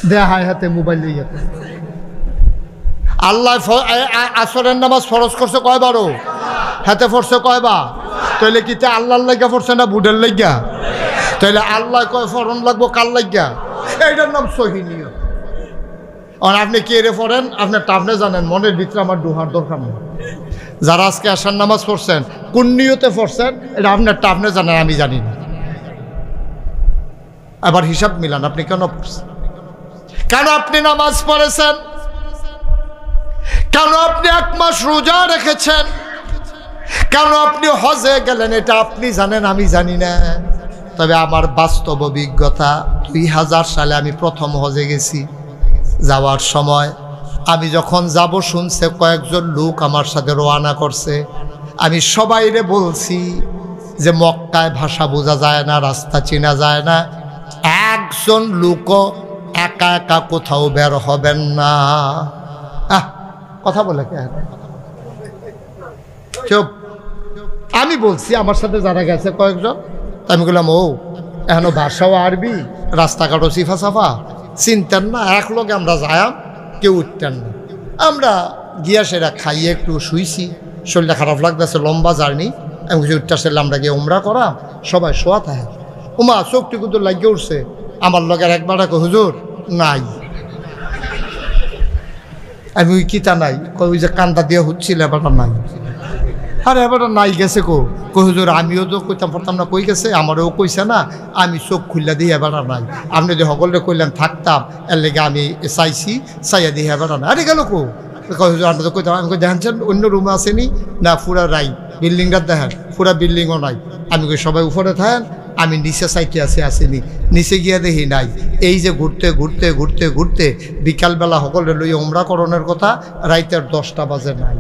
দেয়া হায় হাতে মোবাইল নিয়ে আল্লাহ আসরের নামাজ ফরজ করছে কয়বারও? হাতে পড়ছে কয়বার? তাইলে কি আল্লাহর লাগিয়া পড়ছে না বুডের লাগিয়া? তাইলে আল্লাহ কয় ফরন লাগবো কার লাগিয়া? এইটার নাম সহি নিয়ত। আর আপনি কে রে পড়েন আপনার আপনি জানেন, মনের ভিতরে আমার ডোহার দরকার নেই। যারা আজকে আসার নামাজ পড়ছেন কোন নিয়তে পড়ছেন এটা আপনারটা আপনি জানেন, আমি জানি না। আবার হিসাব মিলান, আপনি কেন পড়ছেন, কেন আপনি নামাজ পড়েছেন, কেন আপনি 1 মাস রোজা রেখেছেন, কেন আপনি হজে গেলেন, এটা আপনি জানেন, আমি জানি না। তবে আমার বাস্তব অভিজ্ঞতা, 2000 সালে আমি প্রথম হজে গেছি। যাওয়ার সময় আমি যখন যাব শুনছে কয়েকজন লোক আমার সাথে রওনা করছে, আমি সবাইরে বলছি যে মক্কায় ভাষা বোঝা যায় না, রাস্তা চেনা যায় না, একজন লোকও একা একা কোথাও বের হবেন না। কথা বলে কে? চুপ। আমি বলছি আমার সাথে যারা গেছে কয়েকজন, আমি বললাম ও এখনো ভাষাও আরবি, রাস্তাঘাটও সিফা সাফা, চিনতেন না, এক লোকে আমরা যায়াম, কেউ উঠতেন না। আমরা গিয়া সেটা খাইয়ে একটু শুইছি, শরীরটা খারাপ লাগতেছে, লম্বা জার্নি। আমি কিছু উঠতে আসলে আমরা গিয়ে উমরা করাম, সবাই শোয়া থাকে। উমা চোখটি কিন্তু লাগিয়ে উঠছে, আমার লগের একবার হুজুর নাই। আমি ওই কিতা নাই, ওই যে কান্দা দিয়ে হচ্ছিল এবারটা নাই। আরে এবারটা নাই গেছে হুজুর আমিও তো কইতাম পারতাম না, কই গেছে, আমারও কইছে না, আমি চোখ খুললা দিই এবারটা নাই। আপনি যে সকলে কইলেন থাকতাম, এর লেগে আমি চাইছি, চাইয়া দিই এবারটা নাই। আরে গেল হুজুর আমরা তো কইতাম। আমি দেখেন অন্য রুমে আসেনি না, পুরা রাই বিল্ডিংটা দেখেন, পুরা বিল্ডিংও নাই। আমি কই সবাই উপরে থাকেন, আমি নিচে সাইটে আসেনি, নিচে গিয়া দেখি নাই। এই যে ঘুরতে ঘুরতে ঘুরতে ঘুরতে বিকালবেলা সকলে লইয়া উমরা করণের কথা, রাইতের 10টা বাজে নাই।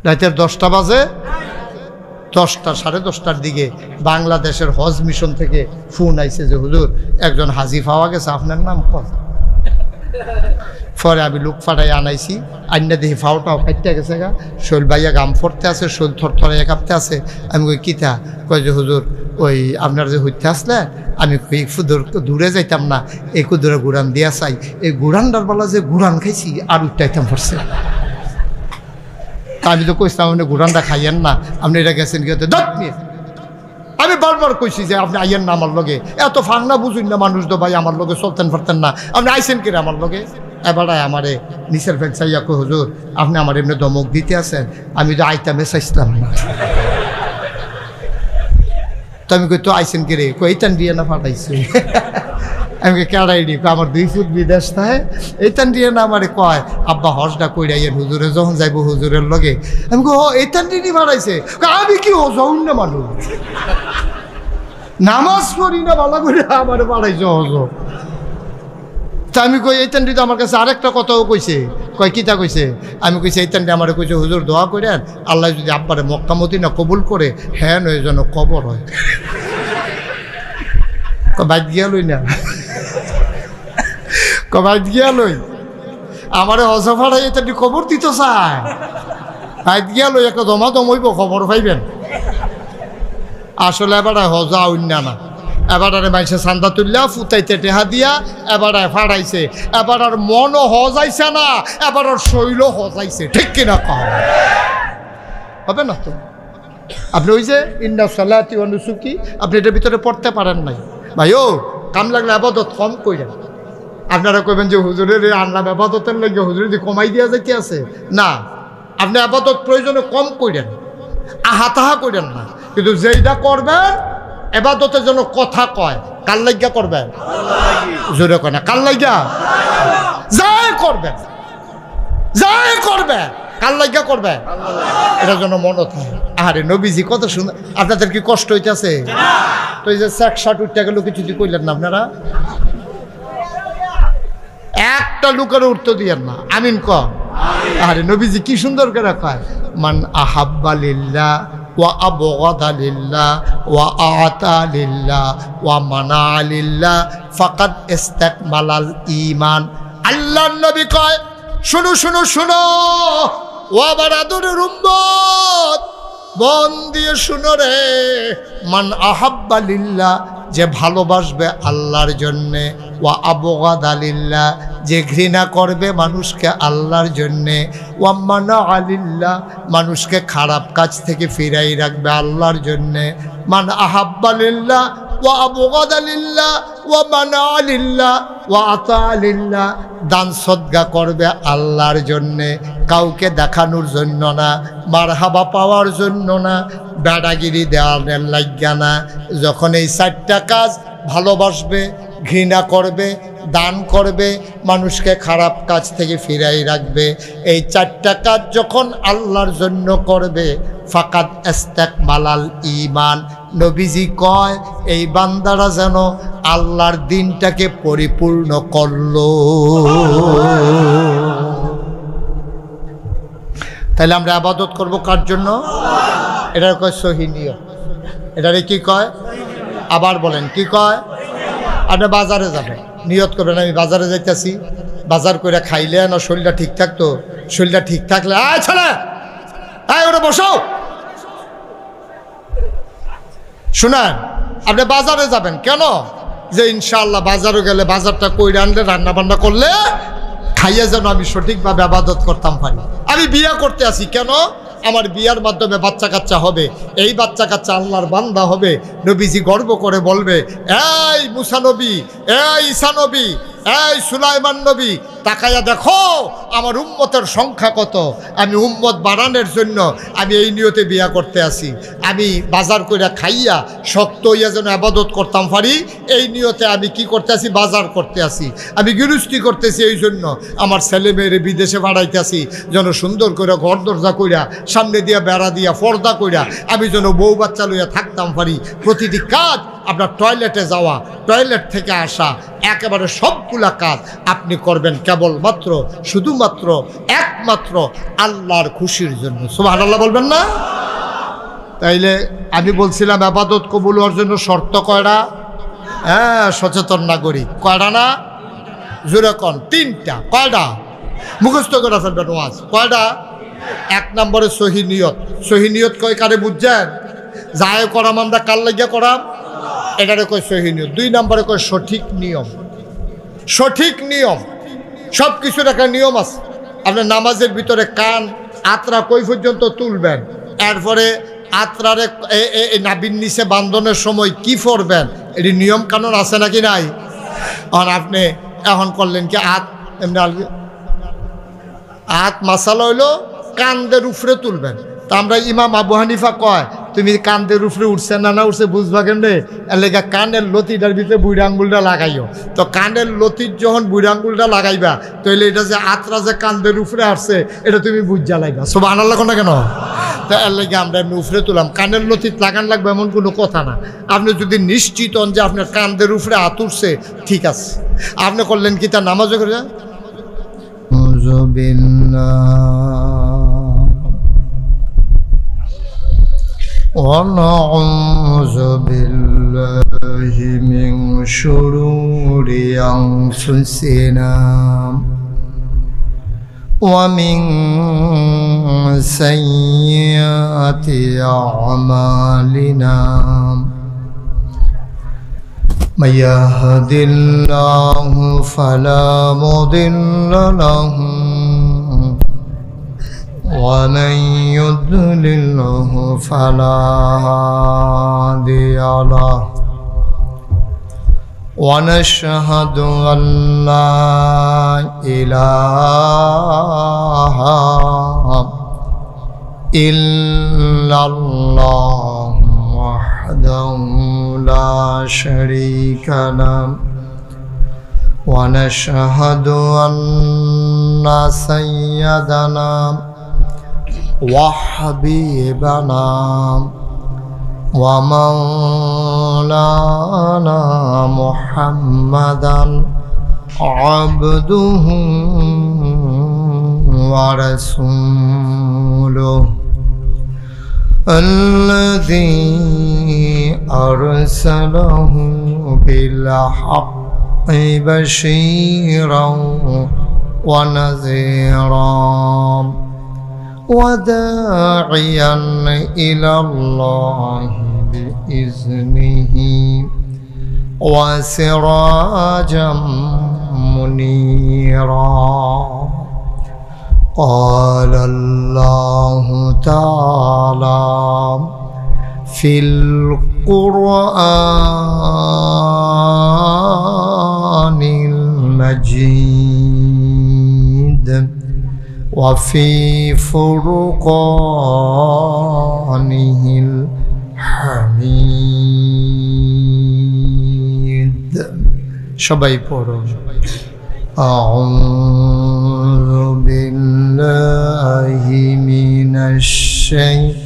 রাইতের 10টা বাজে, 10টা 10:30টার দিকে বাংলাদেশের হজ মিশন থেকে ফোন আইছে যে হুজুর একজন হাজি পাওয়া গেছে, আপনার নাম কত? পরে আমি লোক ফাটাই আনাইছি, আইনা দেখি ফাওটাও কাটতে গেছে গা, শৈল বাইয়া গাম ফরতে আছে, শৈল থরথরাইয়া কাঁপতে আছে। আমি কই কিতা? কয় যে হুজুর ওই আপনার যে হইতে আসলে আমি কই দূরে যাইতাম না, এই কুদুরে গুড়ান দিয়া চাই, এই গুড়ানটার বেলা যে গুড়ান খাইছি আর উঠটাইতাম পড়ছে। আমি তো কইছিলাম আপনি গুড়ানটা খাইয়েন না, আপনি এটা গেছেন কি দত নিয়ে। আমি বারবার কইছি যে আপনি আইয়েন না আমার লগে, এত ফাংনা বুঝুন না মানুষ তো ভাই, আমার লগে চলতেন পারতেন না, আপনি আইসেন কিনা আমার লগে। এবারে আমারে নিচের ফেক চাইয়া কই হুজুর আপনি আমার এমনি ধমক দিতে আছেন, আমি তো আইতামে চাইছিলাম না। তো আমি কই তো আইসেন কি রে? কই এইটান দিয়ে না ফাটাইছে। আমি কেড়াই নি, আমার 2 ফুট বিদেশ থাকে, এইটান দিয়ে না আমারে কয় আব্বা হজটা কইরাইয়েন হুজুরে যখন যাইব হুজুরের লগে। আমি কই ও এইটান দিয়ে ফাটাইছে, আমি কি ও যাউন না মানুষ। নামাজ পড়ি না ভালো করে আমার বাড়াইছে হজ। তা আমি কই এই তান্ডি তো আমার কাছে আরেকটা কথাও কইছে, কয় কিতা কইছে, আমি কইছি এই তান্ডি আমার কইছে হুজুর দোয়া করেন আল্লাহ যদি আব্বারে মক্কা মদিনা কবুল করে হ্যাঁ নয় যেন কবর হয়। বাইত গিয়া লই না, বাইত গিয়া লই আমারে হজ ভাড়াই এই তান্ডি খবর দিত চায়, বাইত গিয়া লই একটা জমা জমইব খবর পাইবেন। আসলে এবার হজা অন্য না, এবারে মাইসে চান্দা তুললা ফুটাইতে টেহা দিয়া এবারে ফাড়াইছে, এবার আর মনও হজাইছে না, এবার আর শৈল হজাইছে, ঠিক কিনা কম হবে না তো? আপনি ওই যে ইন্না সালাতি ওয়া নুসুকি আপনি এটার ভিতরে পড়তে পারেন নাই ভাই, ও কাম লাগলে আবাদত কম কইরেন। আপনারা কইবেন যে হুজুরের আল্লাহ আবাদতের লাগে হুজুর যদি কমাই দিয়া যাইতে আছে না, আপনি আবাদত প্রয়োজনে কম কইরেন, আহা তাহা কইরেন না, কিন্তু যেইটা করবেন এবাদতের জন্য কথা কয় কার লাগিয়া করবেন, জোরে কয় না কার লাগিয়া, যাই করবেন যাই করবেন কার লাগিয়া করবেন, এটার জন্য মনে থাকে। আরে নবীজি কত সুন্দর, আপনাদের কি কষ্ট হইতেছে? তো এই যে শেখ শার্ট উঠতে গেল কিছু কি কইলেন না আপনারা? একটা লুকের উঠতে দিয়েন না, আমিন কম। আরে নবীজি কি সুন্দর করে কয়, মান আহাব্বা লিল্লাহ ওয়া আবগাদা লিল্লাহ ওয়া আতা লিল্লাহ ওয়া মানা লিল্লাহ ফাকাদ ইস্তাকমালাল ঈমান। আল্লাহর নবী কয়, শুনো শুনো শুনো ও আমার আদরের উম্মত, মন দিয়ে শুনো রে, মান আহাব্বা লিল্লাহ যে ভালোবাসবে আল্লাহর জন্যে, ওয়া আবগাদা লিল্লাহ যে ঘৃণা করবে মানুষকে আল্লাহর জন্যে, ওয়া মানা লিল্লাহ মানুষকে খারাপ কাজ থেকে ফিরাই রাখবে আল্লাহর জন্যে। মান আহাব্বা লিল্লাহ ওয়া আবগাদা লিল্লাহ ওয়া মানা লিল্লাহ ওয়া আতা লিল্লাহ দান সদকা করবে আল্লাহর জন্যে, কাউকে দেখানোর জন্য না, মারহাবা পাওয়ার জন্য না, বেড়াগিরি দেওয়ার লাগিয়া না। যখন এই 4টা কাজ ভালোবাসবে, ঘৃণা করবে, দান করবে, মানুষকে খারাপ কাজ থেকে ফিরাই রাখবে, এই 4টা কাজ যখন আল্লাহর জন্য করবে ফাকাদ ইস্তাকমালাল ঈমান। নবীজি কয় এই বান্দারা যেন আল্লাহর দিনটাকে পরিপূর্ণ করলো। তাহলে আমরা ইবাদত করব কার জন্য? এটার কয় সহি নিয়ত। এটারে কি কয়? আবার বলেন কি কয়? আপনি বাজারে যাবেন, নিয়ত করবেন আমি বাজারে যাইতেছি, বাজার করে খাইলে না শরীরটা ঠিক থাকতো, শরীরটা ঠিক থাকলে আয় ছেলে আয় ওরা বসো। শুনেন, আপনি বাজারে যাবেন কেন? যে ইনশাআল্লাহ বাজারে গেলে বাজারটা কইরা আনলে রান্না বান্না করলে খাইয়া যেন আমি সঠিকভাবে ইবাদত করতাম পারি। আমি বিয়া করতে আসি কেন? আমার বিয়ার মাধ্যমে বাচ্চা কাচ্চা হবে, এই বাচ্চা কাচ্চা আল্লাহর বান্দা হবে। নবীজি গর্ব করে বলবে, এই মুসা নবী, এই ঈসা নবী, এই সুলাইমান নবী, তাকায়া দেখো আমার উম্মতের সংখ্যা কত। আমি উম্মত বাড়ানোর জন্য আমি এই নিয়তে বিয়া করতে আসি। আমি বাজার কইরা খাইয়া শক্ত হইয়া যেন ইবাদত করতাম পারি, এই নিয়তে আমি কি করতে আসি? বাজার করতে আসি। আমি গৃহস্থী করতেছি এই জন্য, আমার ছেলে মেয়েরে বিদেশে বাড়াইতে আসি যেন সুন্দর করে ঘর দরজা কইরা, সামনে দিয়া বেড়া দিয়া, পর্দা কইরা আমি যেন বউ বাচ্চা লইয়া থাকতাম পারি। প্রতিটি কাজ, আপনার টয়লেটে যাওয়া, টয়লেট থেকে আসা, একেবারে সবগুলা কাজ আপনি করবেন কেবলমাত্র, শুধুমাত্র, একমাত্র আল্লাহর খুশির জন্য। সুবহানাল্লাহ বলবেন না? তাইলে আমি বলছিলাম ইবাদত কবুল হওয়ার জন্য শর্ত কয়টা? হ্যাঁ, সচেতন নাগরিক। কয়টা না? জোরে কন। 3টা। কয়টা? মুখস্থ করে ফেলবেন ওয়াজ। কয়টা? 1 নম্বরে সহি নিয়ত। সহি নিয়ত কয় কারে বুঝছেন? যায় করাম আমরা কার লাগিয়া করাম, এটারে কয় সহি নিয়ত। 2 নম্বরে কয় সঠিক নিয়ম। সঠিক নিয়ম, সব কিছুর একটা নিয়ম আছে। আপনি নামাজের ভিতরে কান আত্রা কই পর্যন্ত তুলবেন, এরপরে আত্রারে নাবির নিচে বান্ধনের সময় কি পড়বেন, এটি নিয়ম কানুন আছে নাকি নাই? আর আপনি এখন করলেন কি এমনি মাসালা হইলো কানদের উপরে তুলবেন। তা আমরা ইমাম আবু হানিফা কয় তুমি কান্দের উপরে উঠছে না না উঠছে বুঝবা কেমনে এলাকা কানের লতিটার ভিতরে বুড়ি আঙ্গুলটা লাগাইও তো কানের লতির যখন বুড়ি আঙ্গুলটা লাগাইবা তাহলে এটা যে আত্রা যে কান্দের উপরে আসছে এটা তুমি বুঝা লাইবা সব আনার লাগো না কেন তা এর লেগে আমরা এমনি উপরে তুলাম কানের লতিত লাগান লাগবে এমন কোনো কথা না আপনি যদি নিশ্চিত হন যে আপনার কান্দের উপরে হাত উঠছে ঠিক আছে আপনি করলেন কি তার নামাজও করে ونعوذ بالله من شرور أنفسنا ومن سيئات أعمالنا من يهد الله فلا مضل له ومن يضلله فلا هادي له ونشهد أن لا إله إلا الله وحده لا شريك له ونشهد أن سيدنا وحبيبنا ومولانا محمدا عبده ورسوله الذي أرسله بالحق بشيرا ونذيرا وداعيا إلى الله بإذنه وسراجا منيرا قال الله تعالى في القرآن المجيد وفي فرقانه الحميد সবাই পড়ো أعوذ بالله من الشيطان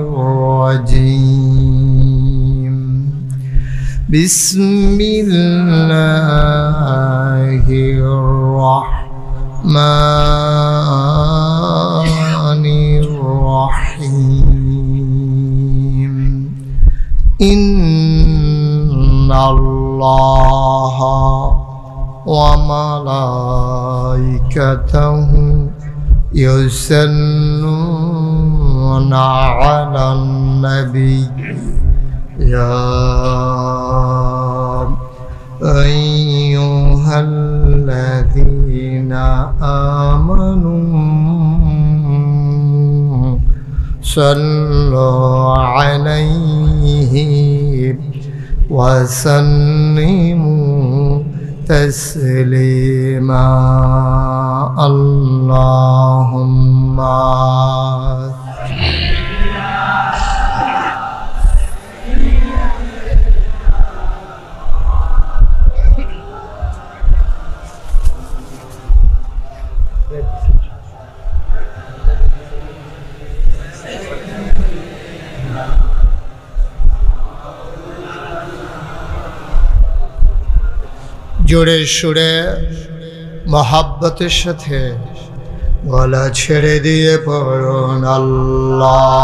الرجيم بسم الله الرحمن الرحيم إن الله وملائكته يصلون على النبي يا أيها الذين آمنوا صلوا عليه وسلموا تسليما اللهم জোরে সুরে মহাব্বতের সাথে গলা ছেড়ে দিয়ে পড়ুন আল্লাহুম্মা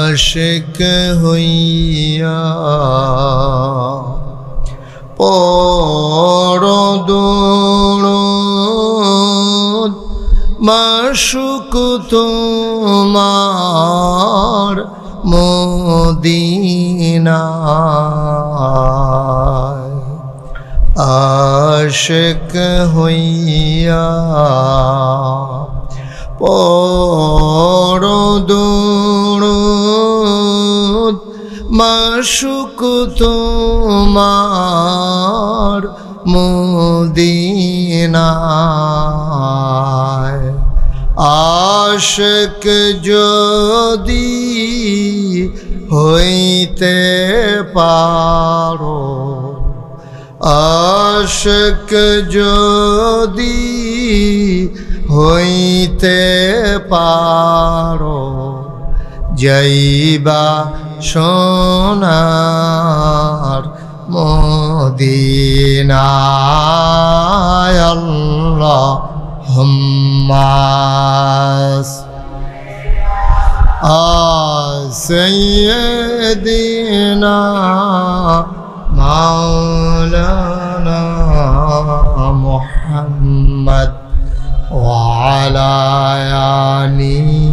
আশিক হইয়া পড়ো দুরূদ মাশউক তোমার মদিনায় আশিক হইয়া পড়ো দুরূদ মাশুক তোমার মদিনায় আশিক যদি হইতে পারো আশিক যদি হইতে পারো যাইবা সোনার মদিনায় আল্লাহুম্মা সাইয়্যিদিনা মাওলানা মুহাম্মদ ওয়া আলা আলিহি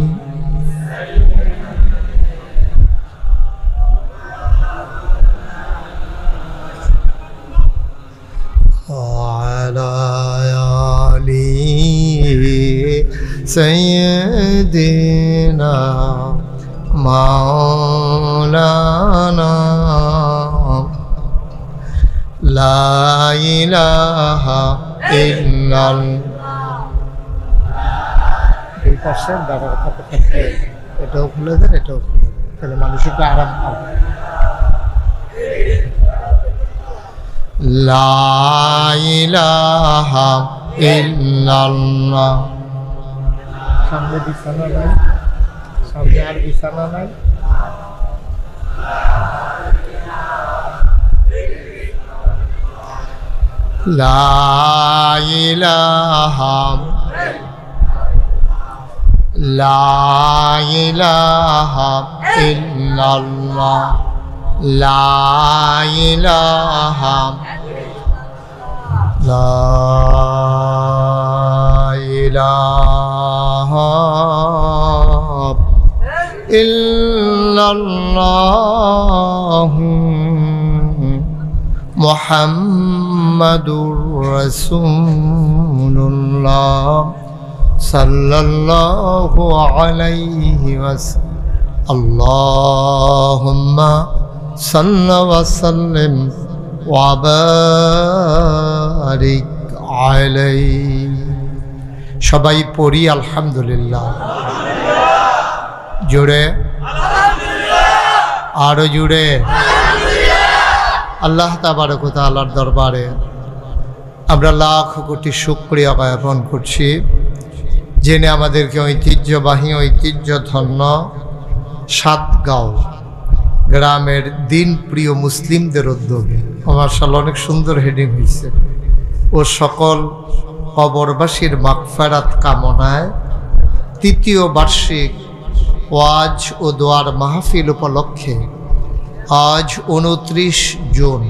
سيدنا مولانا لا إله إلا الله এটাও খুলে দেন এটাও খুলে তাহলে মানুষ একটু আরাম পাবে লা ইলাহা ইল্লাল্লাহ সামনে বিছানা নাই সামনে আর বিছানা নাই লা ইলাহা ইল্লাল্লাহ লা ইলাহা ইল্লাল্লাহ মুহাম্মাদুর রাসূলুল্লাহ সাল্লাল্লাহু আলাইহি ওয়াসাল্লাম আল্লাহুম্মা সাল্লি ওয়া সাল্লিম ওয়া বারিক আলাইহি সবাই পড়ি আলহামদুলিল্লাহ জোরে আলহামদুলিল্লাহ আরো জোরে আল্লাহ তাবারক ওয়া তাআলার দরবারে আমরা লাখ কোটি শুকরিয়া জ্ঞাপন করছি যিনি আমাদেরকে ঐতিহ্যবাহী ঐতিহ্যধন্য সাতগাঁও গ্রামের দিন প্রিয় মুসলিমদের উদ্যোগে মাশাআল্লাহ অনেক সুন্দর হেডিং হয়েছে ও সকল কবরবাসীর মাগফিরাত কামনায় তৃতীয় বার্ষিক ওয়াজ ও দোয়ার মাহফিল উপলক্ষে আজ 29 জুন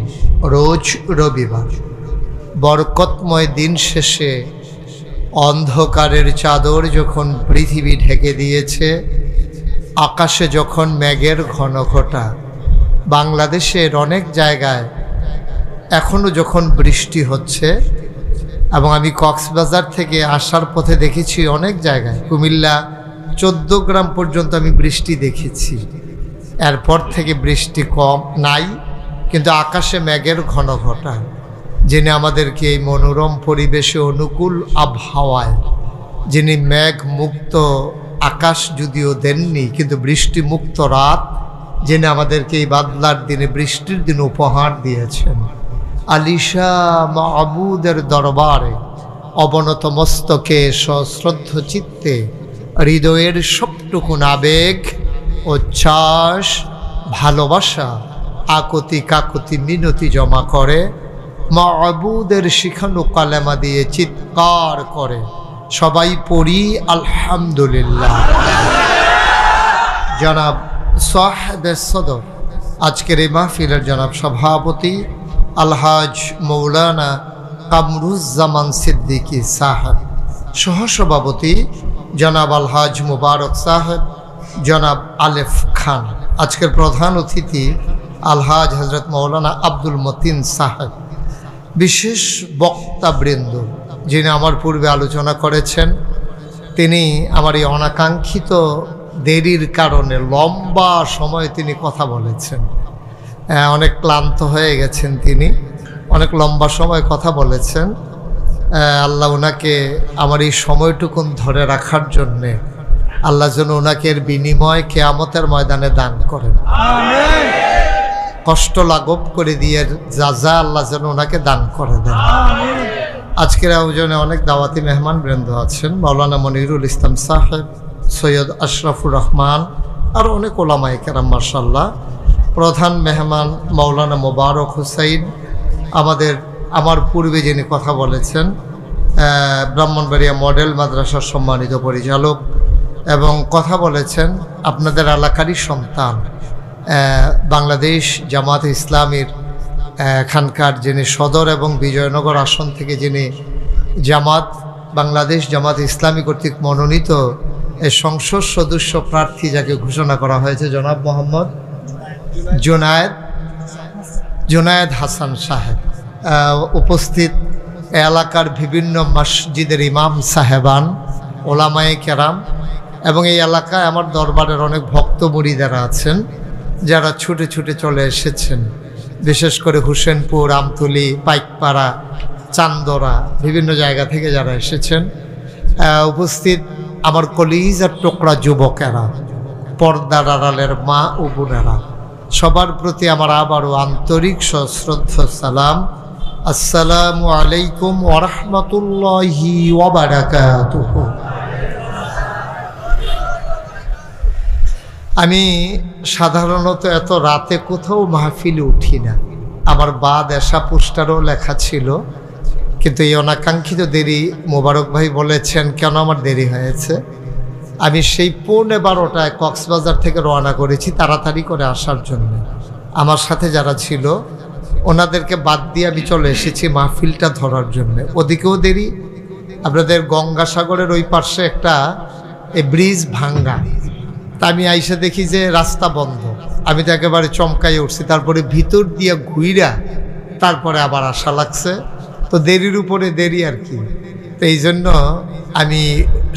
রোজ রবিবার বরকতময় দিন শেষে অন্ধকারের চাদর যখন পৃথিবী ঢেকে দিয়েছে আকাশে যখন মেঘের ঘনঘটা বাংলাদেশের অনেক জায়গায় এখনও যখন বৃষ্টি হচ্ছে এবং আমি কক্সবাজার থেকে আসার পথে দেখেছি অনেক জায়গায় কুমিল্লা 14 গ্রাম পর্যন্ত আমি বৃষ্টি দেখেছি এরপর থেকে বৃষ্টি কম নাই কিন্তু আকাশে মেঘের ঘনঘটা যিনি আমাদেরকে এই মনোরম পরিবেশে অনুকূল আবহাওয়ায় যিনি মেঘ মুক্ত আকাশ যদিও দেননি কিন্তু বৃষ্টি মুক্ত রাত যিনি আমাদেরকে এই বাদলার দিনে বৃষ্টির দিন উপহার দিয়েছেন আলিশা মাবুদের দরবারে অবনত মস্তকে সশ্রদ্ধ চিত্তে হৃদয়ের সবটুকুন আবেগ উচ্ছ্বাস ভালোবাসা আকুতি কাকুতি মিনতি জমা করে মাবুদের শিখানো কালেমা দিয়ে চিৎকার করে সবাই পড়ি আলহামদুলিল্লাহ। জনাব সাহেবে সদর আজকের এই মাহফিলের জনাব সভাপতি আলহাজ মৌলানা কামরুজ্জামান সিদ্দিকী সাহেব, সহসভাপতি জনাব আলহাজ মুবারক সাহেব, জনাব আলেফ খান। আজকের প্রধান অতিথি আলহাজ হজরত মৌলানা আব্দুল মতিন সাহেব, বিশেষ বক্তাবৃন্দ যিনি আমার পূর্বে আলোচনা করেছেন। তিনি আমার এই অনাকাঙ্ক্ষিত দেরির কারণে লম্বা সময় তিনি কথা বলেছেন। অনেক ক্লান্ত হয়ে গেছেন, তিনি অনেক লম্বা সময় কথা বলেছেন। আল্লাহ ওনাকে আমার এই সময়টুকুন ধরে রাখার জন্যে আল্লাহ যেন ওনাকে এর বিনিময় কিয়ামতের ময়দানে দান করেন। কষ্ট লাঘব করে দিয়ে যা আল্লাহ যেন ওনাকে দান করে দেন। আজকের আয়োজনে অনেক দাওয়াতি মেহমান বৃন্দ আছেন। মাওলানা মনিরুল ইসলাম সাহেব, সৈয়দ আশরাফুর রহমান, আর অনেক ওলামায়ে কেরাম মাশাআল্লাহ। প্রধান মেহমান মাওলানা মোবারক হুসাইন, আমার পূর্বে যিনি কথা বলেছেন, ব্রাহ্মণবাড়িয়া মডেল মাদ্রাসার সম্মানিত পরিচালক, এবং কথা বলেছেন আপনাদের এলাকারই সন্তান, বাংলাদেশ জামাত ইসলামীর এখানকার যিনি সদর এবং বিজয়নগর আসন থেকে যিনি বাংলাদেশ জামাত ইসলামী কর্তৃক মনোনীত সংসদ সদস্য প্রার্থী যাকে ঘোষণা করা হয়েছে, জনাব মোহাম্মদ জুনায়েদ হাসান সাহেব, উপস্থিত এলাকার বিভিন্ন মসজিদের ইমাম সাহেবান, ওলামায়ে কেরাম, এবং এই এলাকায় আমার দরবারের অনেক ভক্ত মুরিদারা আছেন যারা ছুটে ছুটে চলে এসেছেন। বিশেষ করে হুসেনপুর, আমতলী, পাইকপাড়া, চান্দরা, বিভিন্ন জায়গা থেকে যারা এসেছেন। উপস্থিত আমার কলিজার টুকরা যুবকেরা, পর্দার আড়ালের মা ও বোনেরা, সবার প্রতি আমার আবারও আন্তরিক সশ্রদ্ধ সালাম। আসসালামু আলাইকুম ওয়া রাহমাতুল্লাহি ওয়া বারাকাতুহু। আমি সাধারণত এত রাতে কোথাও মাহফিলে উঠি না। আমার বাদ এসা পোস্টারও লেখা ছিল, কিন্তু এই অনাকাঙ্ক্ষিত দেরি মোবারক ভাই বলেছেন কেন আমার দেরি হয়েছে। আমি সেই 11:15টায় কক্সবাজার থেকে রওনা করেছি তাড়াতাড়ি করে আসার জন্য। আমার সাথে যারা ছিল ওনাদেরকে বাদ দিয়ে আমি চলে এসেছি মাহফিলটা ধরার জন্য। ওদিকেও দেরি, আপনাদের গঙ্গাসাগরের ওই পাশে একটা ব্রিজ ভাঙ্গা, তা আমি আইসা দেখি যে রাস্তা বন্ধ। আমি তো একেবারে চমকাই উঠছি, তারপরে ভিতর দিয়ে ঘুইরা তারপরে আবার আশা লাগছে। তো দেরির উপরে দেরি আর কি। তো এই জন্য আমি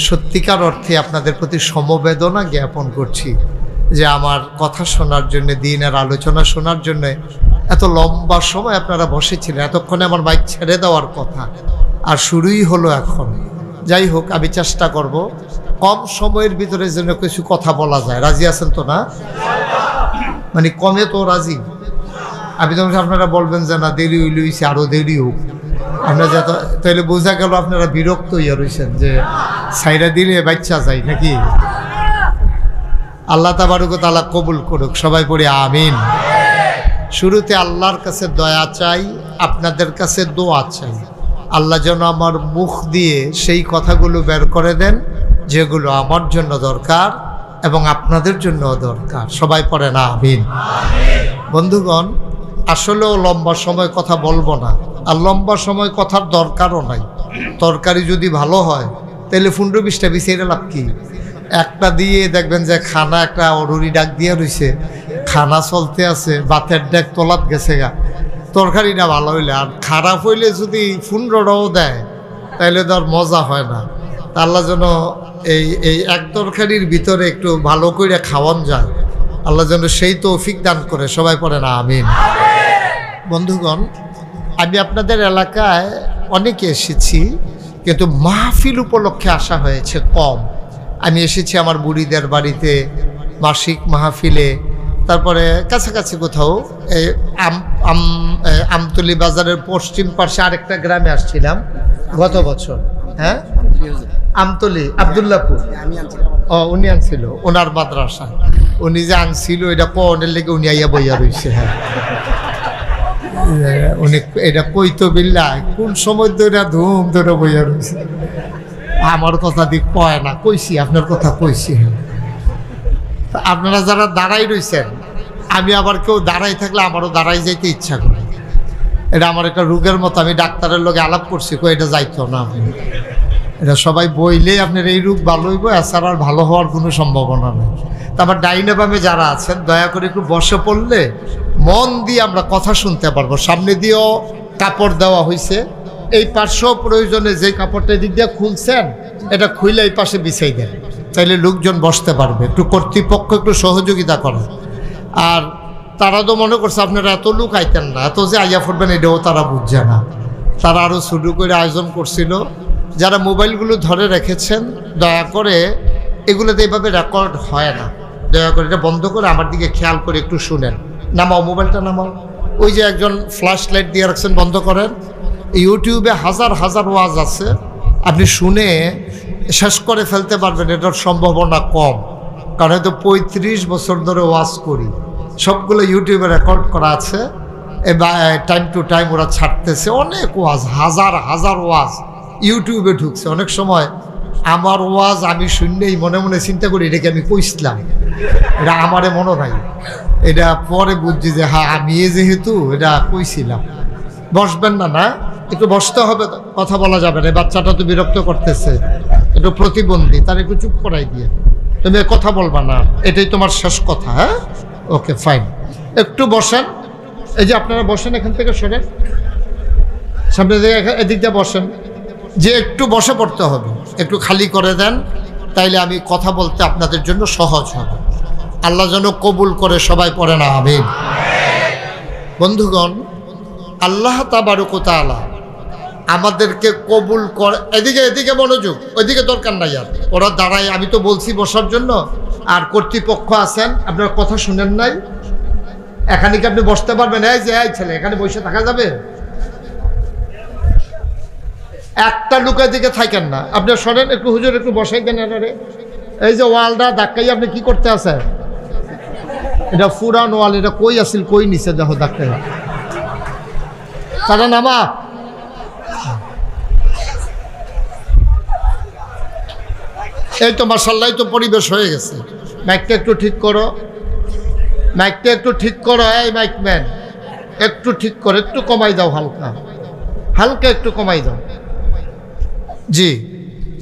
সত্যিকার অর্থে আপনাদের প্রতি সমবেদনা জ্ঞাপন করছি যে আমার কথা শোনার জন্য, দিনের আলোচনা শোনার জন্য এত লম্বা সময় আপনারা বসেছিলেন। এতক্ষণে আমার মাইক ছেড়ে দেওয়ার কথা, আর শুরুই হলো এখন। যাই হোক, আমি চেষ্টা করব কম সময়ের ভিতরে যেন কিছু কথা বলা যায়। রাজি আছেন তো? না মানে কমে তো রাজি। আমি তখন আপনারা বলবেন যে না দেরি হইছে, আরও দেরি হোক। আপনারা যত তাহলে বোঝা গেল আপনারা বিরক্ত হইয়া রয়েছেন যে সাইরা দিলে বাচ্চা যায় নাকি। আল্লাহ তাবারক ওয়া তাআলা কবুল করুক। সবাই পড়ি আমিন। শুরুতে আল্লাহর কাছে দয়া চাই, আপনাদের কাছে দোয়া চাই। আল্লাহ যেন আমার মুখ দিয়ে সেই কথাগুলো বের করে দেন যেগুলো আমার জন্য দরকার এবং আপনাদের জন্য দরকার। সবাই পড়েন আমিন। বন্ধুগণ, আসলেও লম্বা সময় কথা বলবো না, আর লম্বা সময় কথার দরকারও নাই। তরকারি যদি ভালো হয় তাহলে 15-20টা বিছিয়ে লাভ কি? একটা দিয়ে দেখবেন যে খানা একটা অরুরি ডাক দিয়ে রয়েছে, খানা চলতে আছে, বাতের ডাক তলাত গেছে গা, তরকারিটা ভালো হইলে। আর খারাপ হইলে যদি 15টাও দেয় তাহলে তো আর মজা হয় না। আল্লাহ যেন এই এক তরকারির ভিতরে একটু ভালো করে খাওয়ান যায়, আল্লাহ যেন সেই তৌফিক দান করে। সবাই পড়েন আমিন। বন্ধুগণ, আমি আপনাদের এলাকায় অনেকে এসেছি, কিন্তু মাহফিল উপলক্ষে আসা হয়েছে কম। আমি এসেছি আমার বুড়িদের বাড়িতে মাসিক মাহফিলে, তারপরে কাছাকাছি কোথাও এই আমতলী বাজারের পশ্চিম পাশে আরেকটা গ্রামে আসছিলাম গত বছর। হ্যাঁ, আমতলী আবদুল্লাপুর। উনি আনছিল ওনার মাদ্রাসা, উনি যে আনছিল এটা কোনের লেগে উনি আইয়া বইয়া রয়েছে। হ্যাঁ, উনি এটা কইতো বিল্লা কোন সময় ধরে ধুম ধরে বইয়া রয়েছে। আমার কথা দিক কয় না, কইছি আপনার কথা কইছি। আপনারা যারা দাঁড়াই রয়েছেন, আমি আবার কেউ দাঁড়াই থাকলে আমারও দাঁড়াই যাইতে ইচ্ছা করে। এটা আমার একটা রোগের মতো। আমি ডাক্তারের লোকে আলাপ করছি, কই এটা যাইতো না। এটা সবাই বইলেই আপনার এই রূপ ভালো হইব, এছাড়া আর ভালো হওয়ার কোনো সম্ভাবনা নেই। তারপর ডাইনে বামে যারা আছেন দয়া করে একটু বসে পড়লে মন দিয়ে আমরা কথা শুনতে পারবো। সামনে দিয়েও কাপড় দেওয়া হয়েছে, এই পাশেও প্রয়োজনে যে কাপড়টা এদিক দিয়ে খুলছেন এটা খুইলে এই পাশে বিছাই দেন, তাইলে লোকজন বসতে পারবে। একটু কর্তৃপক্ষ একটু সহযোগিতা করে। আর তারা তো মনে করছে আপনারা এত লোক আইতেন না, এত যে আইয়া ফুটবেন এটাও তারা বুঝছে না। তারা আরও শুরু করে আয়োজন করছিল। যারা মোবাইলগুলো ধরে রেখেছেন দয়া করে, এগুলোতে এইভাবে রেকর্ড হয় না, দয়া করে এটা বন্ধ করে আমার দিকে খেয়াল করে একটু শুনেন। নামাও, মোবাইলটা নামাও। ওই যে একজন ফ্ল্যাশ লাইট দিয়ে রাখছেন, বন্ধ করেন। ইউটিউবে হাজার হাজার ওয়াজ আছে, আপনি শুনে শেষ করে ফেলতে পারবেন, এটার সম্ভাবনা কম। কারণ হয়তো 35 বছর ধরে ওয়াজ করি, সবগুলো ইউটিউবে রেকর্ড করা আছে। এবার টাইম টু টাইম ওরা ছাড়তেছে অনেক ওয়াজ, হাজার হাজার ওয়াজ ইউটিউবে ঢুকছে। অনেক সময় আমার ওয়াজ আমি শুনলেই মনে মনে চিন্তা করি এটাকে আমি কইছিলাম, এটা আমারে মনে নাই। এটা পরে বুঝছি যে হ্যাঁ আমি যেহেতু এটা কইছিলাম। বসবেন না? না, একটু বসতে হবে, কথা বলা যাবে না। বাচ্চাটা তো বিরক্ত করতেছে, একটু প্রতিবন্ধী, তার একটু চুপ করাই দিয়ে। তুমি কথা বলবা না, এটাই তোমার শেষ কথা। হ্যাঁ, ওকে ফাইন। একটু বসেন, এই যে আপনারা বসেন, এখান থেকে সরেন, সামনে এদিক দিয়ে বসেন। যে একটু বসে পড়তে হবে, একটু খালি করে দেন, তাইলে আমি কথা বলতে আপনাদের জন্য সহজ হবে। আল্লাহ যেন কবুল করে, সবাই পড়ে না আমিন। বন্ধুগণ, আল্লাহ তাবারক ওয়া তাআলা আমাদেরকে কবুল করে। এদিকে এদিকে মনোযোগ, ওইদিকে দরকার নাই আর। ওরা দাঁড়ায়, আমি তো বলছি বসার জন্য, আর কর্তৃপক্ষ আছেন, আপনার কথা শুনেন নাই। এখানে কি আপনি বসতে পারবেন? এই যে এই ছেলে, এখানে বসে থাকা যাবে? একটা লোকের দিকে থাকেন না, আপনি শোনেন একটু, হুজুর একটু বসাই দেন। এই যে ওয়ালটা ধাক্কাই আপনি কি করতে আছেন? এটা পুরান ওয়াল, এটা কই আসিল, কই নিচে দেখো ধাক্কাই। তারা নামা। এই তো মাশাআল্লাহ, তো পরিবেশ হয়ে গেছে। মাইকটা একটু ঠিক করো, মাইকটা একটু ঠিক করো। এই মাইকম্যান একটু ঠিক করো, একটু কমাই দাও, হালকা হালকা একটু কমাই দাও। জি,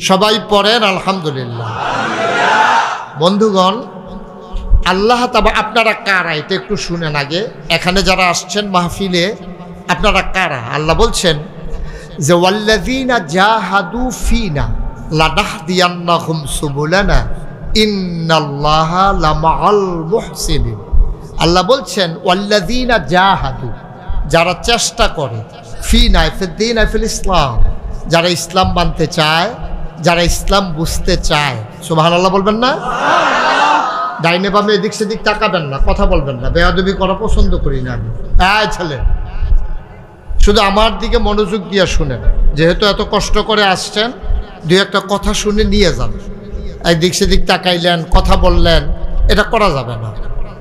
সবাই পড়েন আলহামদুলিল্লাহ। বন্ধুগণ, আল্লাহ তাআলা, আপনারা কারা এটা একটু শুনেন আগে। এখানে যারা আসছেন মাহফিলে, আপনারা কারা? আল্লাহ বলছেন যে ওয়াল্লাযীনা জাহাদু ফীনা লানাহদিয়ান্নাহুম সুবুলানা ইন্নাল্লাহা লামাআল মুহসিনিন। আল্লাহ বলছেন ওয়াল্লাযীনা জাহাদু, যারা চেষ্টা করে, ফীনা ফিদ্দীন ফিল ইসলাম, যারা ইসলাম মানতে চায়, যারা ইসলাম বুঝতে চায়। সুবহানাল্লাহ বলবেন না? ডাইনে বামে এদিক সেদিক তাকাবেন না, কথা বলবেন না, বেয়াদবি করা পছন্দ করি না আমি। এই ছেলে, শুধু আমার দিকে মনোযোগ দিয়ে শুনেন। যেহেতু এত কষ্ট করে আসছেন, দুই একটা কথা শুনে নিয়ে যান। একদিক সেদিক তাকাইলেন, কথা বললেন, এটা করা যাবে না।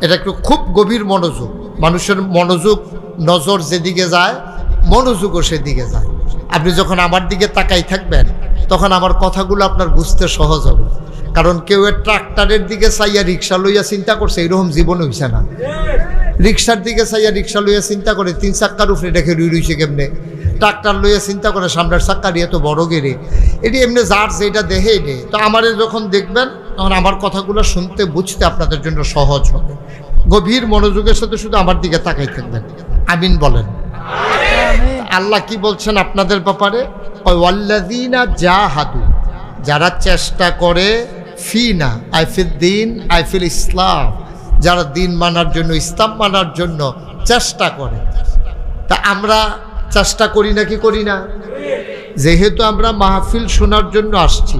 এটা একটু খুব গভীর মনোযোগ। মানুষের মনোযোগ, নজর যেদিকে যায়, মনোযোগও সেদিকে যায়। আপনি যখন আমার দিকে তাকাই থাকবেন, তখন আমার কথাগুলো আপনার বুঝতে সহজ হবে। কারণ কেউ ট্রাক্টরের দিকে চাইয়া রিক্সা লইয়া চিন্তা করছে, এরকম জীবন হইছে না। রিক্সার দিকে চাইয়া রিক্সা লইয়া চিন্তা করে 3 চাক্কার উপরে দেখে রুইছে কেমনে। ট্রাক্টর লইয়া চিন্তা করে সামনের চাক্কা এত বড় গেড়ে, এটি এমনি যার যেটা দেখে এনে। তো আমারে যখন দেখবেন, তখন আমার কথাগুলো শুনতে বুঝতে আপনাদের জন্য সহজ হবে। গভীর মনোযোগের সাথে শুধু আমার দিকে তাকাই থাকবেন। আমিন বলেন। আল্লাহ কি বলছেন আপনাদের ব্যাপারে? ওয়াল্লাযীনা জাহাদু, যারা চেষ্টা করে, ফিনা আইফিদ্দিন আইফিল ইসলাম, যারা দিন মানার জন্য, ইসলাম মানার জন্য চেষ্টা করে। তা আমরা চেষ্টা করি নাকি করি না? যেহেতু আমরা মাহফিল শোনার জন্য আসছি,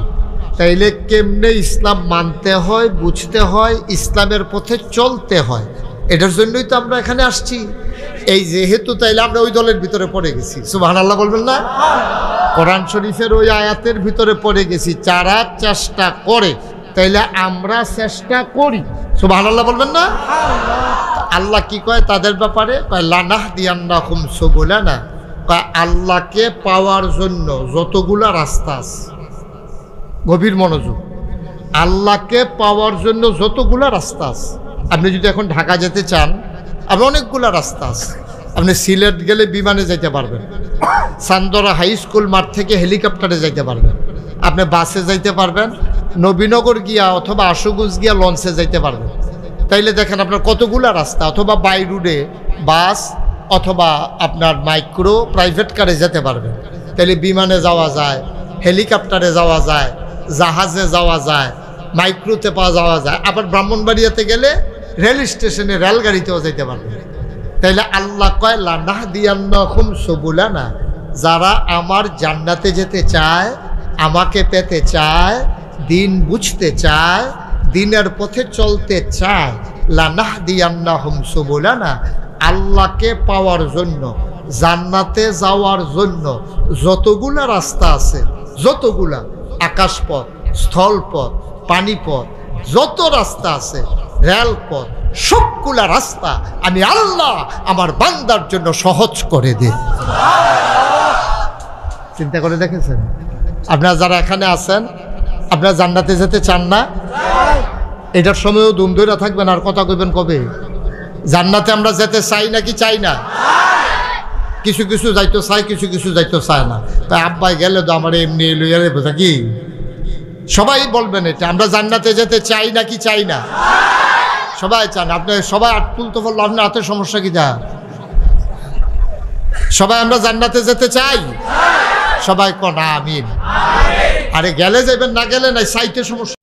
তাইলে কেমনে ইসলাম মানতে হয়, বুঝতে হয়, ইসলামের পথে চলতে হয়, এটার জন্যই তো আমরা এখানে আসছি। এই যেহেতু, তাইলে আমরা ওই দলের ভিতরে পড়ে গেছি। সুবহানাল্লাহ বলবেন না? কোরআন শরীফের ওই আয়াতের ভিতরে পড়ে গেছি, যারা চেষ্টা করে, তাইলে আমরা চেষ্টা করি। সুবহানাল্লাহ বলবেন না? আল্লাহ কি কয় তাদের ব্যাপারে? লানাহদিয়ান্নাহুম সুবুলানা, আল্লাহকে পাওয়ার জন্য যতগুলা রাস্তা আছে, গভীর মনোযোগ, আল্লাহকে পাওয়ার জন্য যতগুলা রাস্তা আছে। আপনি যদি এখন ঢাকা যেতে চান, আপনি অনেকগুলা রাস্তা আছে। আপনি সিলেট গেলে বিমানে যাইতে পারবেন, চান্দরা হাই স্কুল মাঠ থেকে হেলিকপ্টারে যাইতে পারবেন। আপনি বাসে যাইতে পারবেন, নবীনগর গিয়া অথবা আশুগঞ্জ গিয়া লঞ্চে যাইতে পারবেন। তাইলে দেখেন আপনার কতগুলা রাস্তা, অথবা বাই রোডে বাস অথবা আপনার মাইক্রো প্রাইভেট কারে যেতে পারবেন। তাইলে বিমানে যাওয়া যায়, হেলিকপ্টারে যাওয়া যায়, জাহাজে যাওয়া যায়, মাইক্রোতে যাওয়া যায়, আবার ব্রাহ্মণবাড়িয়াতে গেলে রেল স্টেশনে রেলগাড়িতেও যেতে পারবেন। তাইলে আল্লাহ কয় লানাহদিয়ান্নাহুম সুবুলানা, যারা আমার জান্নাতে যেতে চায়, আমাকে পেতে চায়, দিন বুঝতে চায়, দিনের পথে চলতে চায়, লানাহদিয়ান্নাহুম সুবুলানা, আল্লাহকে পাওয়ার জন্য, জান্নাতে যাওয়ার জন্য যতগুলা রাস্তা আছে, যতগুলা আকাশপথ, স্থলপথ, পানিপথ, যত রাস্তা আছে, রেলপথ, সবগুলা রাস্তা আমি আল্লাহ আমার বান্দার জন্য সহজ করে দিই। চিন্তা করে দেখেছেন? আপনারা যারা এখানে আছেন, আপনারা জান্নাতে যেতে চান না? এটার সময়ও দুমদুরা থাকবেন আর কথা কইবেন কবে? জান্নাতে আমরা যেতে চাই নাকি চাই না? কিছু কিছু যাইতো চাই, কিছু কিছু যাইতো চায় না। তাই আব্বাই গেলে তো আমার এমনি লইয়া বোঝা কি সবাই বলবেন এটা, আমরা জান্নাতে যেতে চাই নাকি চাই না? সবাই চান। আপনি সবাই আট তুলতে বললো, আপনার হাতের সমস্যা কি? যা সবাই আমরা জান্নাতে যেতে চাই, সবাই কোন আমিন। আরে গেলে যাবেন, না গেলে নাই, চাইতে সমস্যা